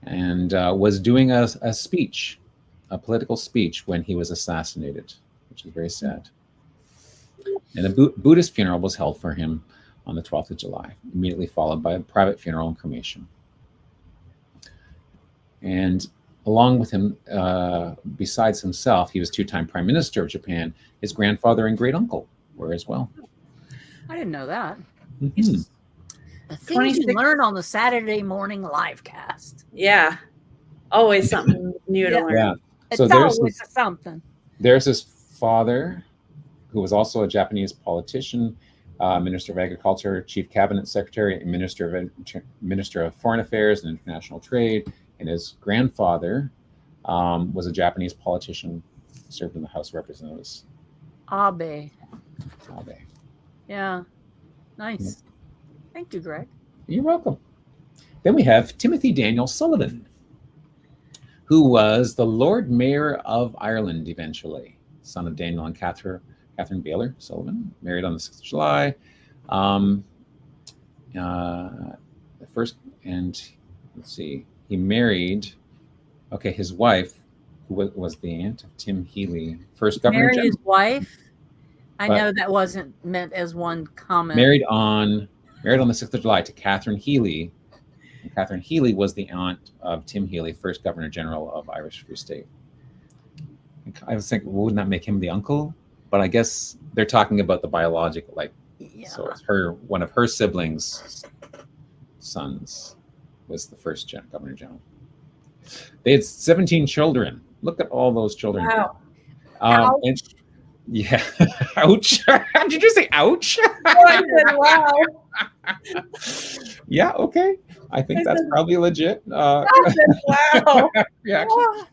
And was doing a speech, a political speech, when he was assassinated, which is very sad. And a Buddhist funeral was held for him on the 12th of July, immediately followed by a private funeral and cremation. And along with him, besides himself, he was 2-time Prime Minister of Japan. His grandfather and great uncle were as well. I didn't know that. Mm-hmm. The things you learn on the Saturday morning livecast. Yeah. Always something new to learn. Yeah. So there's always something. There's his father, who was also a Japanese politician, Minister of Agriculture, Chief Cabinet Secretary, and Minister of Foreign Affairs and International Trade. And his grandfather was a Japanese politician, served in the House of Representatives. Abe. Yeah. Nice. Yeah. Thank you, Greg. You're welcome. Then we have Timothy Daniel Sullivan, who was the Lord Mayor of Ireland eventually, son of Daniel and Catherine Baylor Sullivan, married on the 6th of July. He married, his wife, who was the aunt of Tim Healy, first governor general. Married his wife? I know that wasn't meant as one comment. Married on the 6th of July to Catherine Healy. And Catherine Healy was the aunt of Tim Healy, first Governor General of Irish Free State. I was thinking, wouldn't that make him the uncle? But I guess they're talking about the biological, so it's one of her siblings' sons was the first Governor General. They had 17 children. Look at all those children. Wow. Ouch. Yeah. Ouch. Did you say ouch? I said, wow. Yeah, okay. I think that's probably legit. I said, wow. Reaction.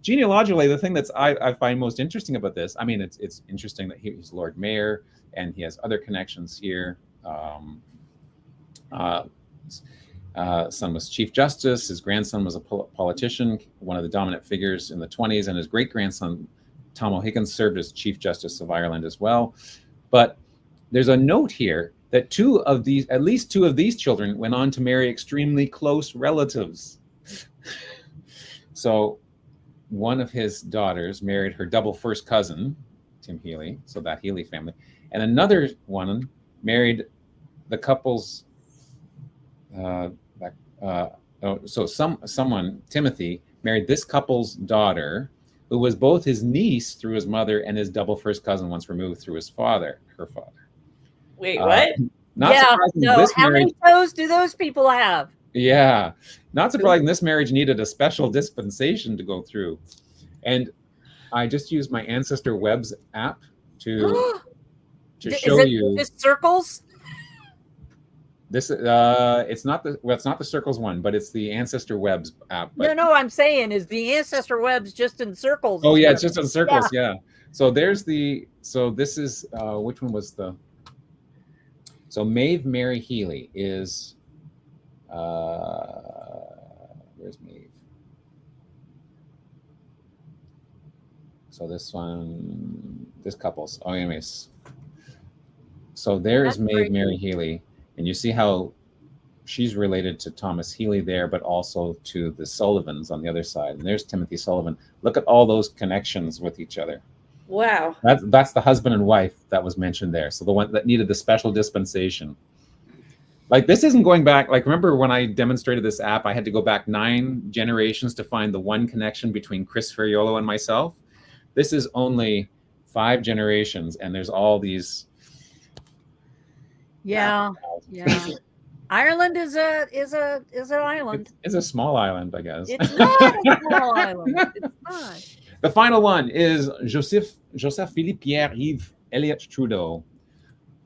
Genealogically, the thing I find most interesting about this, it's interesting that he's Lord Mayor and he has other connections here. Son was Chief Justice. His grandson was a politician, one of the dominant figures in the 1920s, and his great-grandson, Tom O'Higgins, served as Chief Justice of Ireland as well. But there's a note here that at least two of these children went on to marry extremely close relatives. So one of his daughters married her double first cousin, Tim Healy, so that Healy family, and another one married the couple's Timothy married this couple's daughter, who was both his niece through his mother and his double first cousin once removed through her father. Wait, what? Not surprising. No. How many toes do those people have? Yeah, not surprising. This marriage needed a special dispensation to go through, and I just used my Ancestor Webs app to show you. Just circles? This it's not the Circles one, but it's the Ancestor Webs app. But, No, I'm saying is the Ancestor Webs just in circles. oh yeah, it's just in Circles. Yeah. So this is which one was the? So Maeve Mary Healy is where's Maeve? So this couple's. Oh, anyways. So there is Maeve Mary Healy, and you see how she's related to Thomas Healy there, but also to the Sullivans on the other side. And there's Timothy Sullivan. Look at all those connections with each other. Wow. That's the husband and wife that was mentioned there. So the one that needed the special dispensation. Like, this isn't going back. Like, remember when I demonstrated this app, I had to go back 9 generations to find the one connection between Chris Ferriolo and myself. This is only 5 generations, and there's all these. Yeah. Ireland is an island. It's a small island, I guess. It's not a small island. It's not. The final one is Joseph Philippe Pierre Yves Elliott Trudeau.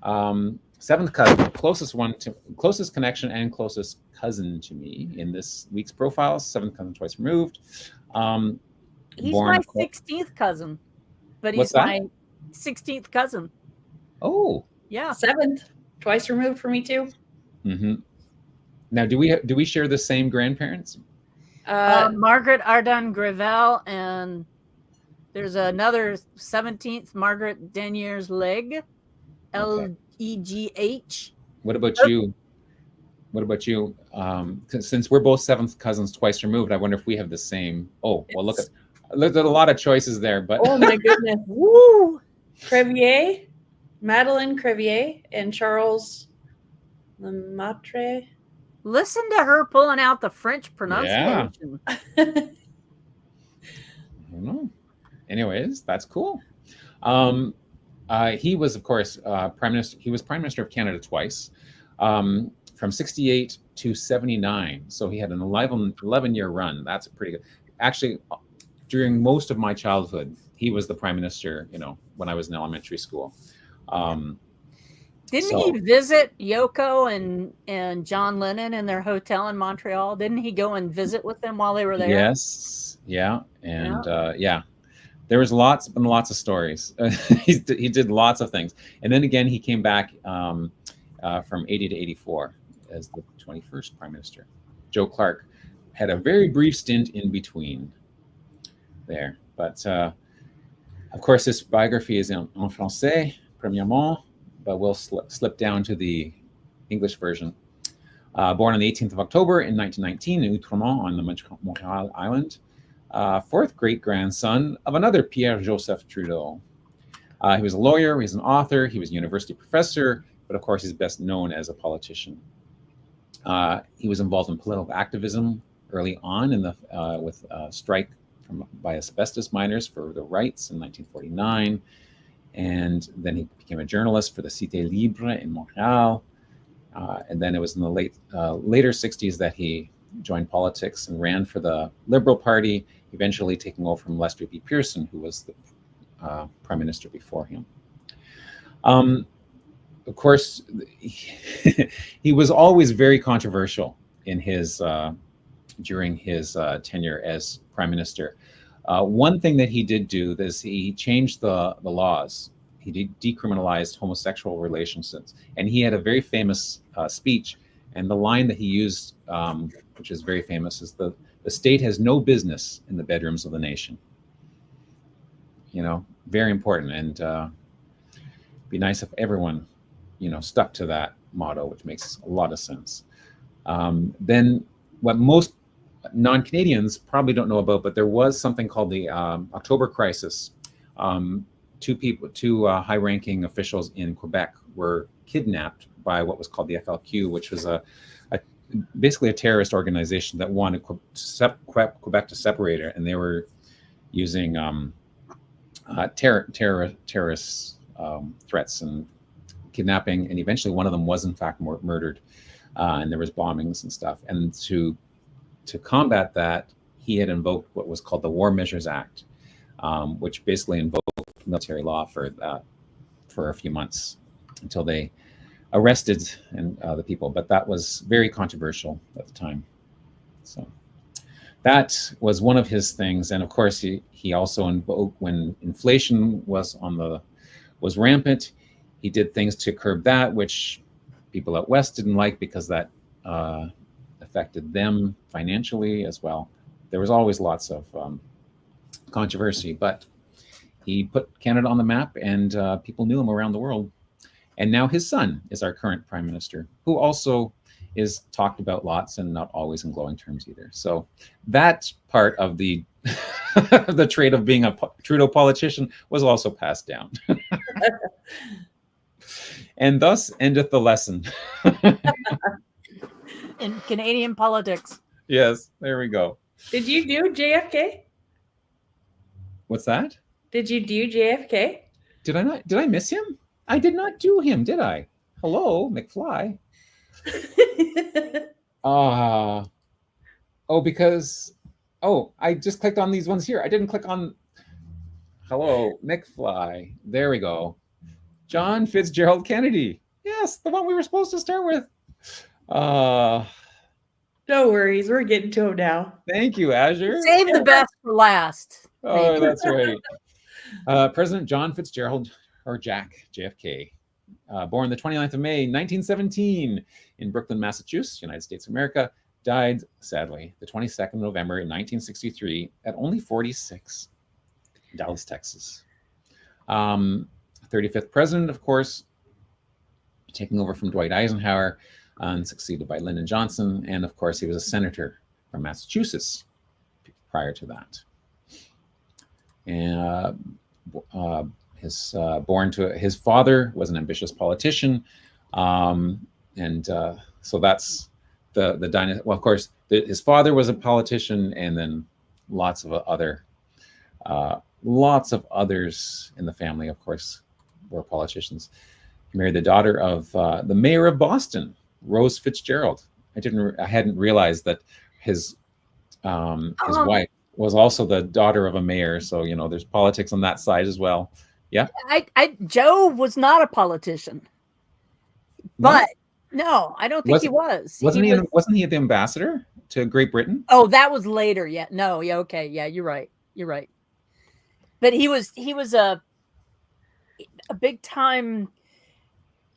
7th cousin, closest connection and closest cousin to me in this week's profile. 7th cousin, twice removed. He's my 16th cousin, but he's my 16th cousin. Oh, yeah, 7th, twice removed for me too. Mm-hmm. Now, do we share the same grandparents? Margaret Ardan Gravel, and there's another 17th, Margaret Deniers Legge, Legh. What about you? Since we're both 7th cousins, twice removed, I wonder if we have the same. Oh, well, look at a lot of choices there, but oh my goodness, woo! Crevier, Madeline Crevier, and Charles Lemaitre. Listen to her pulling out the French pronunciation. Yeah. I don't know. Anyways, that's cool. He was, of course, prime minister. He was prime minister of Canada twice, from 68 to 79. So he had an 11-year run. That's pretty good. Actually, during most of my childhood, he was the prime minister. When I was in elementary school. Didn't he visit Yoko and John Lennon in their hotel in Montreal? Didn't he go and visit with them while they were there? Yes. Yeah. And there was been lots of stories. He did lots of things. And then again, he came back from 80 to 84 as the 21st prime minister. Joe Clark had a very brief stint in between there. But of course, this biography is en français, premièrement, but we'll slip down to the English version. Born on the 18th of October in 1919 in Outremont on the Montreal Island. 4th great-grandson of another Pierre-Joseph Trudeau. He was a lawyer, he was an author, he was a university professor, but of course he's best known as a politician. He was involved in political activism early on with a strike by asbestos miners for their rights in 1949. And then he became a journalist for the Cité Libre in Montreal. And then it was in the later 60s that he joined politics and ran for the Liberal Party, eventually taking over from Lester B. Pearson, who was the prime minister before him. Of course, he was always very controversial in during his tenure as prime minister. One thing that he did do is he changed the laws. He decriminalized homosexual relationships, and he had a very famous speech. And the line that he used, which is very famous, is the state has no business in the bedrooms of the nation. Very important, and be nice if everyone, stuck to that motto, which makes a lot of sense. Then what most non-Canadians probably don't know about, but there was something called the October Crisis. Two high-ranking officials in Quebec were kidnapped by what was called the FLQ, which was basically a terrorist organization that wanted Quebec to separate it, and they were using terrorist threats and kidnapping, and eventually one of them was in fact murdered, and there was bombings and stuff. And to combat that, he had invoked what was called the War Measures Act, which basically invoked military law for a few months until they arrested and the people, but that was very controversial at the time. So that was one of his things. And of course, he also invoked, when inflation was rampant, he did things to curb that, which people out west didn't like because that affected them financially as well. There was always lots of controversy, but he put Canada on the map, and people knew him around the world. And now his son is our current prime minister, who also is talked about lots and not always in glowing terms either. So that part of the the trait of being a Trudeau politician was also passed down. And thus endeth the lesson. In Canadian politics. Yes, there we go. Did you do JFK? What's that? Did you do JFK? Did I not? Did I miss him? I did not do him, did I? Hello, McFly. I just clicked on these ones here. I didn't click on hello, McFly. There we go. John Fitzgerald Kennedy. Yes, the one we were supposed to start with. No worries, we're getting to him now. Thank you, Azure. Save the best for last. Oh, that's right. President John Fitzgerald, or Jack, JFK, born the 29th of May, 1917 in Brooklyn, Massachusetts, United States of America, died, sadly, the 22nd of November in 1963 at only 46, Dallas, Texas. 35th president, of course, taking over from Dwight Eisenhower and succeeded by Lyndon Johnson. And of course, he was a senator from Massachusetts prior to that. And his father was an ambitious politician. So that's the dynasty. Well, of course, his father was a politician, and then lots of others in the family, of course, were politicians. He married the daughter of the mayor of Boston, Rose Fitzgerald. I hadn't realized that his wife was also the daughter of a mayor. So, there's politics on that side as well. Yeah. Joe was not a politician, but no, I don't think he was. Wasn't he the ambassador to Great Britain? Oh, that was later. Yeah. No. Yeah. Okay. Yeah. You're right. But he was a big time.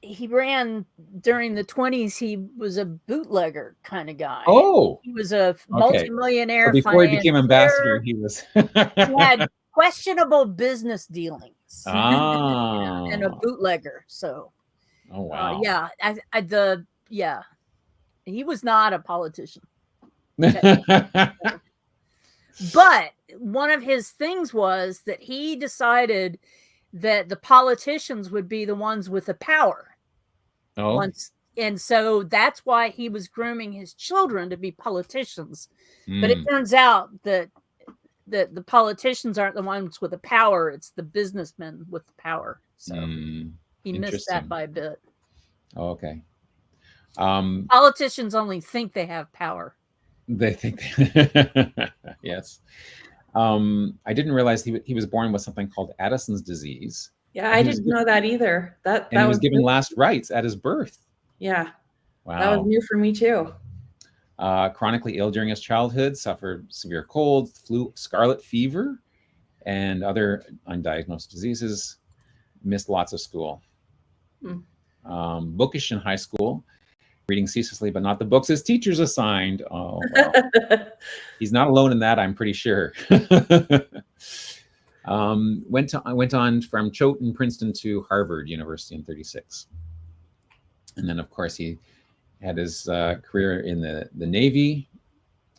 He ran during the 1920s. He was a bootlegger kind of guy. Oh, he was a multimillionaire. So before he became ambassador, he was. He had questionable business dealings. And a bootlegger. So. Oh wow. He was not a politician. But one of his things was that he decided that the politicians would be the ones with the power. And so that's why he was grooming his children to be politicians. But it turns out that the politicians aren't the ones with the power. It's the businessmen with the power. So he missed that by a bit. Oh, okay. Politicians only think they have power. They think, yes. I didn't realize he was born with something called Addison's disease. Yeah, I didn't know that either. He was given last rites at his birth. Yeah. Wow. That was new for me too. Chronically ill during his childhood, suffered severe cold, flu, scarlet fever, and other undiagnosed diseases. Missed lots of school. Bookish in high school, reading ceaselessly, but not the books his teachers assigned. Oh, well. He's not alone in that, I'm pretty sure. Went on from Choate and Princeton to Harvard University in 1936. And then, of course, he had his career in the Navy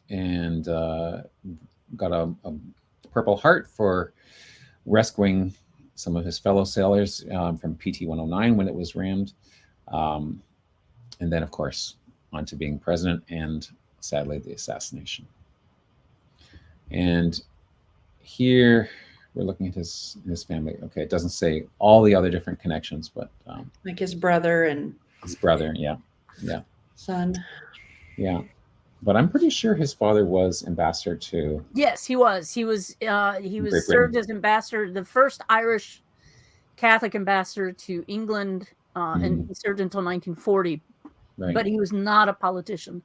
and got a Purple Heart for rescuing some of his fellow sailors from PT-109 when it was rammed. And then, of course, on to being president and, sadly, the assassination. And here we're looking at his family. Okay, it doesn't say all the other different connections, but like his brother and his brother, yeah, son, yeah. But I'm pretty sure his father was ambassador to. Yes, he was. He was served as ambassador, the first Irish Catholic ambassador to England and he served until 1940. Right. But he was not a politician.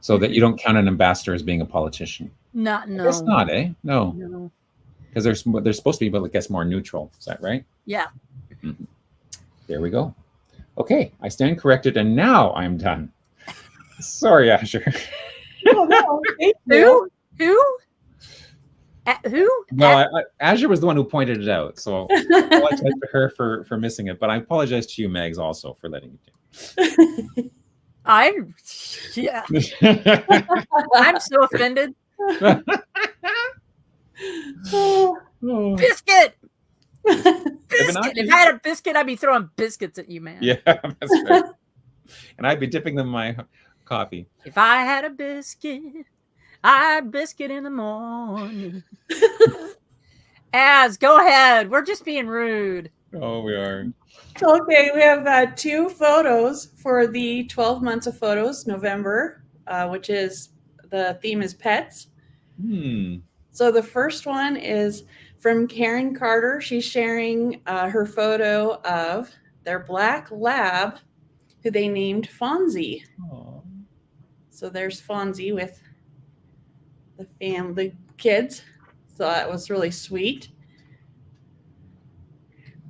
So that you don't count an ambassador as being a politician. No. I guess not, eh? No. No. Because they're supposed to be, but I guess more neutral. Is that right? Yeah. Mm-hmm. There we go. Okay, I stand corrected, and now I'm done. Sorry, Azure. No, thank you. Who? Who? Well, Azure was the one who pointed it out, so I apologize to her for missing it. But I apologize to you, Megs, also for letting you Yeah. I'm so offended. Biscuit. Biscuit. If I had a biscuit, I'd be throwing biscuits at you, man. Yeah, that's right. And I'd be dipping them in my coffee. If I had a biscuit, I'd biscuit in the morning. Go ahead. We're just being rude. Oh, we are. Okay, we have 2 photos for the 12 months of photos, November, which is the theme is pets. So the first one is from Karen Carter. She's sharing her photo of their black lab, who they named Fonzie. Aww. So there's Fonzie with the kids. So that was really sweet.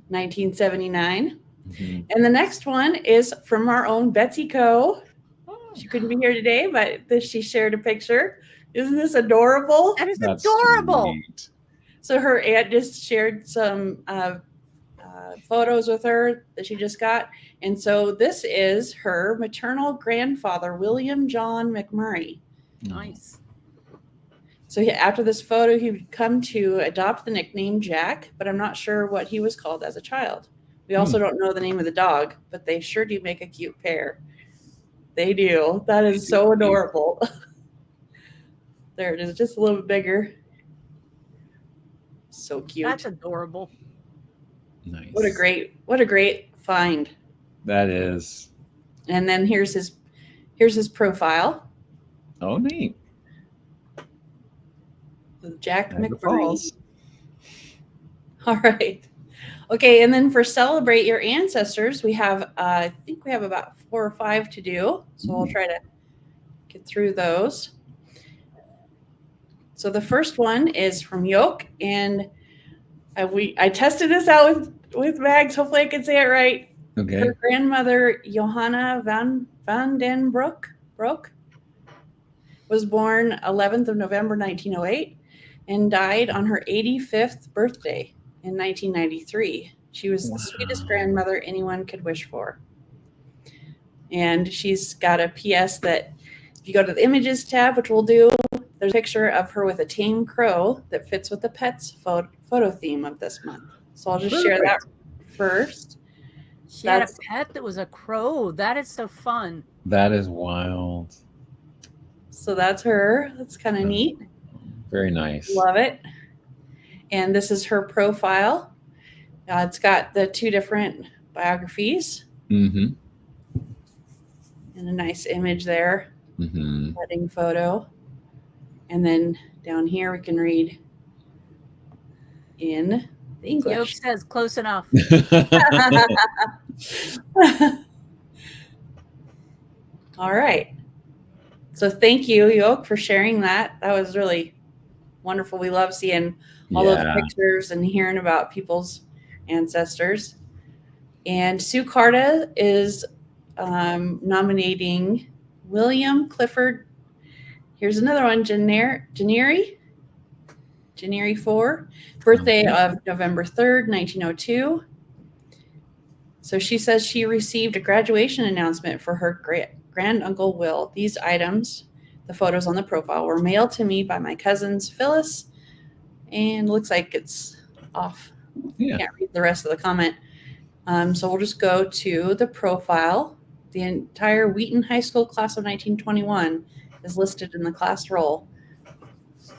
1979. Mm-hmm. And the next one is from our own Betsy Coe. She couldn't be here today, but she shared a picture. Isn't this adorable? That's adorable. Sweet. So her aunt just shared some photos with her that she just got. And so this is her maternal grandfather, William John McMurray. Nice. So after this photo, he would come to adopt the nickname Jack, but I'm not sure what he was called as a child. We also don't know the name of the dog, but they sure do make a cute pair. They do. That is so adorable. There it is, just a little bit bigger. So cute. That's adorable. Nice. What a great find. That is. And then here's his profile. Oh, neat. With Jack McMurray. All right. Okay, and then for Celebrate Your Ancestors, we have I think we have about 4 or 5 to do. So we'll try to get through those. So the first one is from Yoke, and I tested this out with Mags. Hopefully I can say it right. Okay. Her grandmother, Johanna van den Broek, was born 11th of November 1908 and died on her 85th birthday in 1993. She was the sweetest grandmother anyone could wish for. And she's got a PS that if you go to the images tab, which we'll do, there's a picture of her with a tame crow that fits with the pets photo theme of this month. So I'll just share that first. She had a pet that was a crow. That is so fun. That is wild. So that's her. That's kind of neat. Very nice. Love it. And this is her profile. It's got the 2 different biographies. Mm-hmm. And a nice image there. Mm-hmm. Wedding photo. And then down here we can read in the English. Yoke says close enough. All right. So thank you, Yoke, for sharing that. That was really wonderful. We love seeing all those pictures and hearing about people's ancestors. And Sue Carta is nominating William Clifford. Here's another one, Janeri 4, birthday of November 3rd, 1902. So she says she received a graduation announcement for her granduncle Will. These items, the photos on the profile, were mailed to me by my cousins Phyllis, and looks like it's off. Yeah. Can't read the rest of the comment. So we'll just go to the profile. The entire Wheaton High School class of 1921 is listed in the class roll.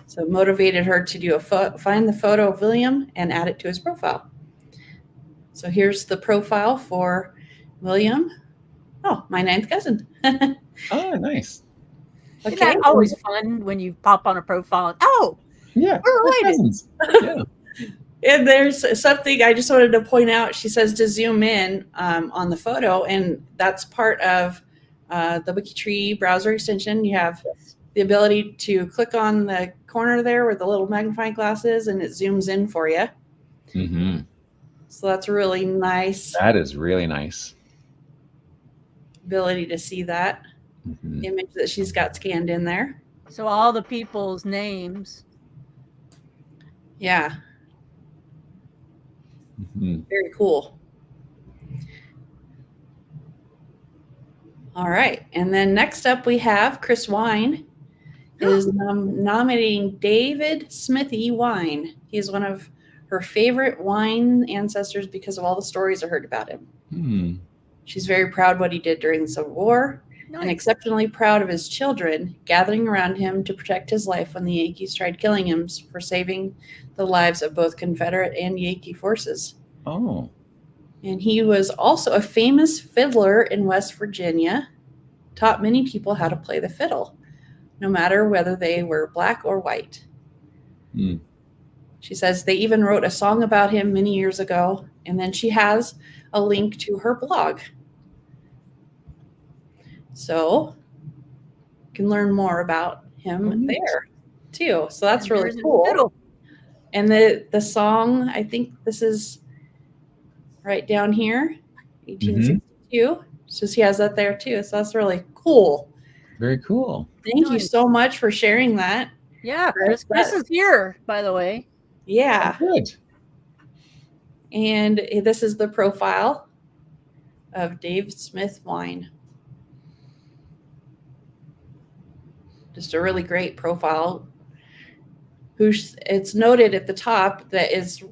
So it motivated her to do find the photo of William and add it to his profile. So here's the profile for William. Oh, my 9th cousin. Oh, nice. Okay. Isn't that always fun when you pop on a profile? And, oh, yeah, we're related. Yeah. And there's something I just wanted to point out. She says to zoom in on the photo, and that's part of the WikiTree browser extension. You have the ability to click on the corner there where the little magnifying glass is, and it zooms in for you. Mm-hmm. So that's really nice. That is really nice. Ability to see that image that she's got scanned in there. So all the people's names. Yeah. Mm-hmm. Very cool. All right. And then next up we have Chris Wine is nominating David Smithy Wine. He's one of her favorite wine ancestors because of all the stories I heard about him. Mm. She's very proud what he did during the Civil War and exceptionally proud of his children gathering around him to protect his life when the Yankees tried killing him for saving the lives of both Confederate and Yankee forces. Oh. And he was also a famous fiddler in West Virginia, taught many people how to play the fiddle, no matter whether they were black or white. Mm. She says they even wrote a song about him many years ago, and then she has a link to her blog. So you can learn more about him there too. So that's really cool. And the song, I think this is right down here, 1862. So she has that there too. So that's really cool. Very cool. Thank you so much for sharing that. Yeah, Chris is here, by the way. Yeah. Oh, good. And this is the profile of Dave Smith Wine. Just a really great profile. It's noted at the top that his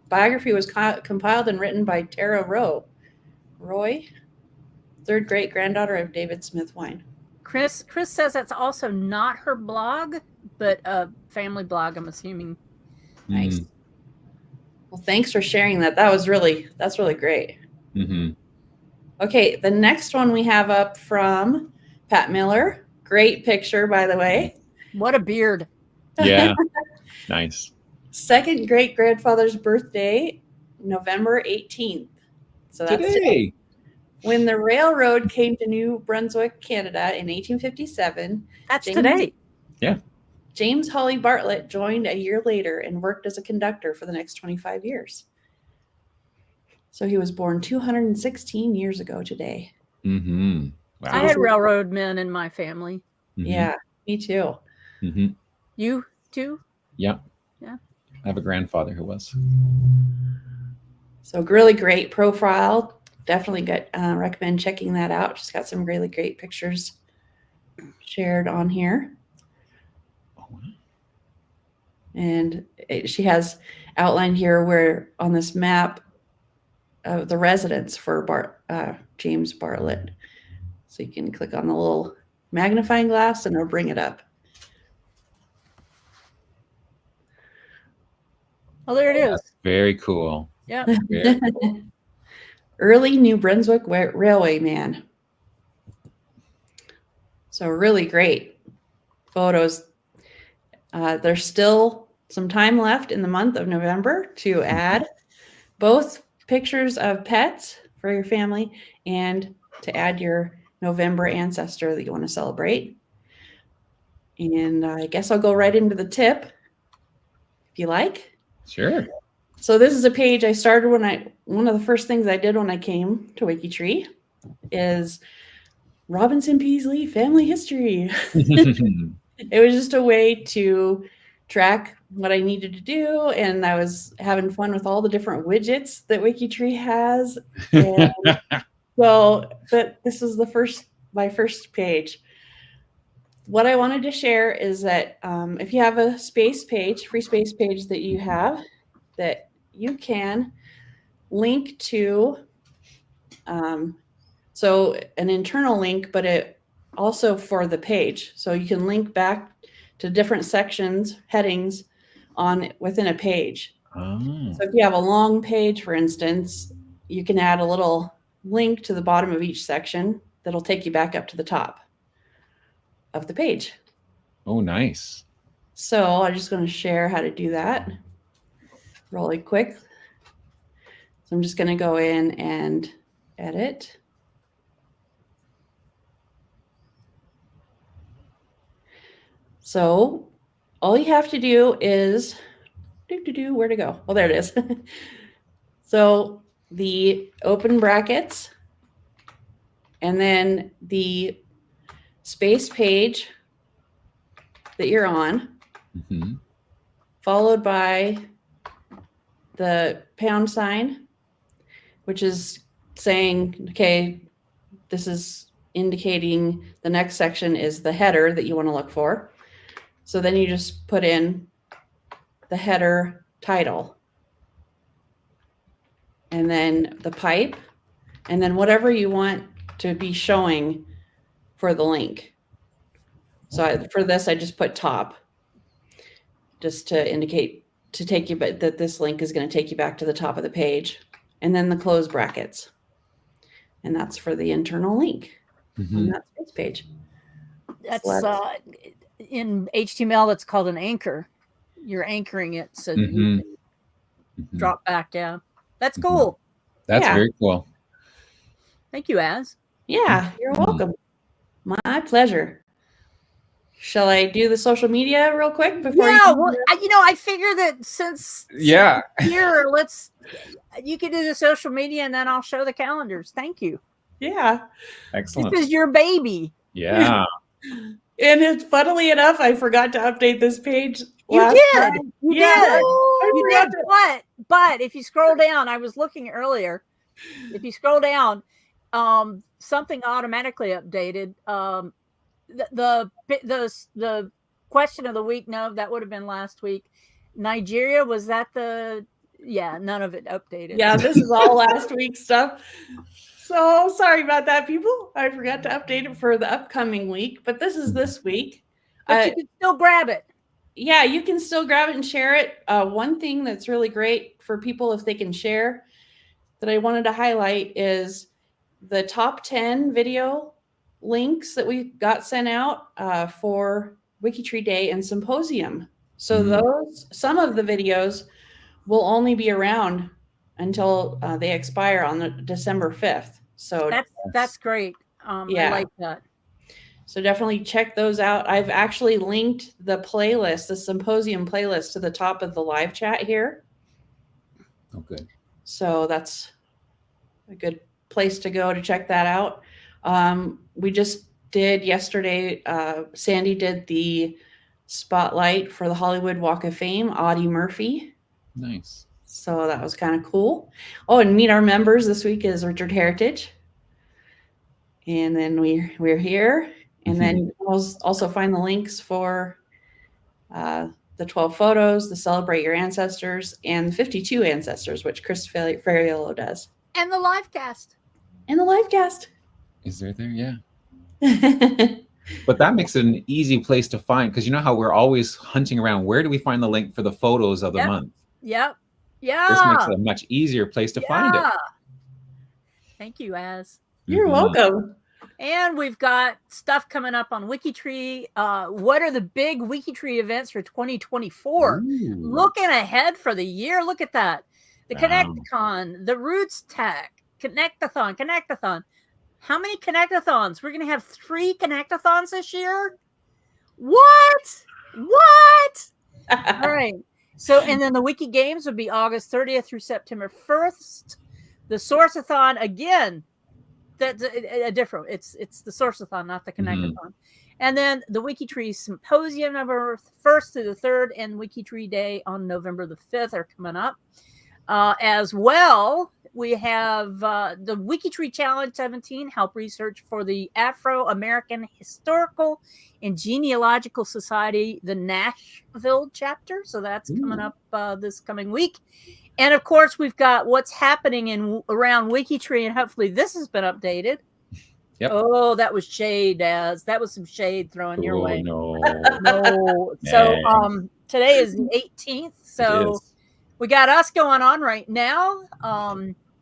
biography was compiled and written by Tara Roy, third great granddaughter of David Smith Wine. Chris says that's also not her blog, but a family blog, I'm assuming. Nice. Well, thanks for sharing that. That's really great. Mm-hmm. Okay, the next one we have up from Pat Miller. Great picture, by the way. What a beard. Yeah. Nice. Second great grandfather's birthday, November 18th. So that's today. When the railroad came to New Brunswick, Canada in 1857. That's today. Yeah. James Hawley Bartlett joined a year later and worked as a conductor for the next 25 years. So he was born 216 years ago today. Mm-hmm. Wow. I had railroad men in my family. Mm-hmm. Yeah, me too. Mm-hmm. You too? Yeah. Yeah. I have a grandfather who was. So really great profile. Definitely recommend checking that out. She's got some really great pictures shared on here. And she has outlined here where on this map the residence for James Bartlett. So you can click on the little magnifying glass and it'll bring it up. Oh, there it is. Very cool. Yeah. Very cool. Early New Brunswick railway man. So really great photos. There's still some time left in the month of November to add both pictures of pets for your family and to add your November ancestor that you want to celebrate. And I guess I'll go right into the tip if you like. Sure. So this is a page I started one of the first things I did when I came to WikiTree is Robinson Peaslee family history. It was just a way to track what I needed to do, and I was having fun with all the different widgets that WikiTree has. And so this is my first page. What I wanted to share is that if you have a free space page that you have, that you can link to, so an internal link, but it also for the page. So you can link back to different sections, headings within a page. Oh. So if you have a long page, for instance, you can add a little link to the bottom of each section that'll take you back up to the top of the page. Oh, nice. So I'm just going to share how to do that. really quick. So I'm just going to go in and edit. So all you have to do is, where to go? Oh, there it is. So the open brackets, and then the space page that you're on, followed by the pound sign, which is saying, okay, this is indicating the next section is the header that you want to look for. So then you just put in the header title, and then the pipe, and then whatever you want to be showing for the link. So for this, I just put top, just to indicate to take you, but that this link is going to take you back to the top of the page, and then the close brackets. And that's for the internal link on that space page. That's in HTML, that's called an anchor. You're anchoring it so that you can drop back down. That's cool. That's very cool. Thank you, Az. Yeah, you're welcome. My pleasure. Shall I do the social media real quick before? Yeah, well, I figure that since here, you can do the social media and then I'll show the calendars. Thank you. Yeah. Excellent. This is your baby. Yeah. And it's funnily enough, I forgot to update this page. You did. You did. But if you scroll down, I was looking earlier. If you scroll down, something automatically updated. The question of the week, no, that would have been last week. Nigeria, was that none of it updated. Yeah, this is all last week's stuff. So sorry about that, people. I forgot to update it for the upcoming week, but this is this week. But you can still grab it. Yeah, you can still grab it and share it. One thing that's really great for people if they can share that I wanted to highlight is the top 10 video links that we got sent out for WikiTree Day and Symposium. So some of the videos will only be around until they expire on December 5th. So that's great. I like that. So definitely check those out. I've actually linked the playlist, the Symposium playlist, to the top of the live chat here. Oh, good. So that's a good place to go to check that out. We just did yesterday, Sandy did the spotlight for the Hollywood Walk of Fame, Audie Murphy. Nice. So that was kind of cool. Oh, and meet our members this week is Richard Heritage. And then we're here. And then we'll also find the links for the 12 photos, the Celebrate Your Ancestors, and the 52 Ancestors, which Chris Ferriello does. And the LiveCast. Is there? Yeah. But that makes it an easy place to find, because you know how we're always hunting around. Where do we find the link for the photos of the month? Yep. Yeah. This makes it a much easier place to find it. Thank you, Az. You're welcome. And we've got stuff coming up on WikiTree. What are the big WikiTree events for 2024? Looking ahead for the year. Look at that. The Connecticon, the Roots Tech, Connectathon. How many Connectathons? We're going to have 3 Connectathons this year? What? All right. So, and then the Wiki Games would be August 30th through September 1st. The Sourceathon, again, that's a different, it's the Sourceathon, not the Connectathon. And then the WikiTree Symposium, November 1st through the 3rd, and WikiTree Day on November the 5th are coming up. As well, we have the WikiTree Challenge 17, help research for the Afro-American Historical and Genealogical Society, the Nashville chapter. So that's coming up this coming week. And of course, we've got what's happening around WikiTree, and hopefully this has been updated. Yep. Oh, that was shade, Az. That was some shade thrown your way. No. So today is the 18th. So we got us going on right now.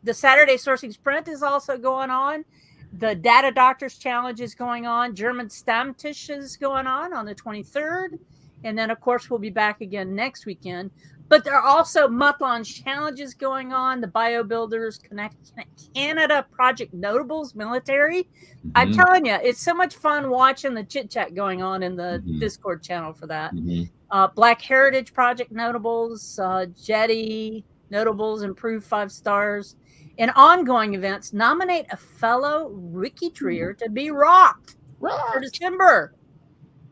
The Saturday Sourcing Sprint is also going on. The Data Doctors Challenge is going on. German Stammtisch is going on the 23rd. And then, of course, we'll be back again next weekend. But there are also month-long challenges going on. The Bio Builders Connect Canada Project Notables Military. I'm telling you, it's so much fun watching the chit chat going on in the Discord channel for that. Black Heritage Project Notables, Jetty Notables, Improve 5 stars. In ongoing events, nominate a fellow WikiTreeer to be rocked for December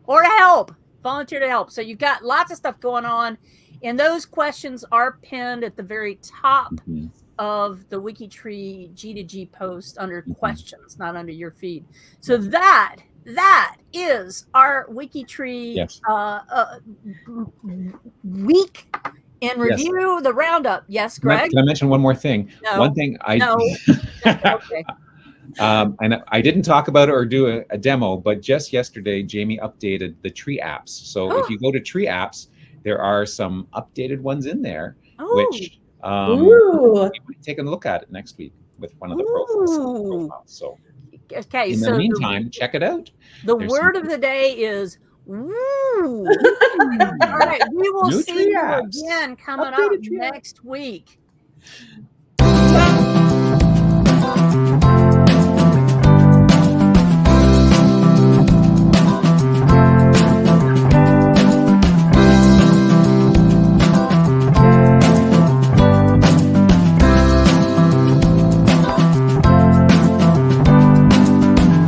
or to help, volunteer to help. So you've got lots of stuff going on. And those questions are pinned at the very top of the WikiTree G2G post under questions, not under your feed. So that is our WikiTree week in review, the roundup. Yes, Greg? Can I mention one more thing? No. One thing Okay. And I didn't talk about it or do a demo, but just yesterday, Jamie updated the tree apps. So if you go to tree apps, there are some updated ones in there, which we might take a look at it next week with one of the profiles. So okay, in the meantime, check it out. The word of the day is woo. All right, we will see you again coming up next week.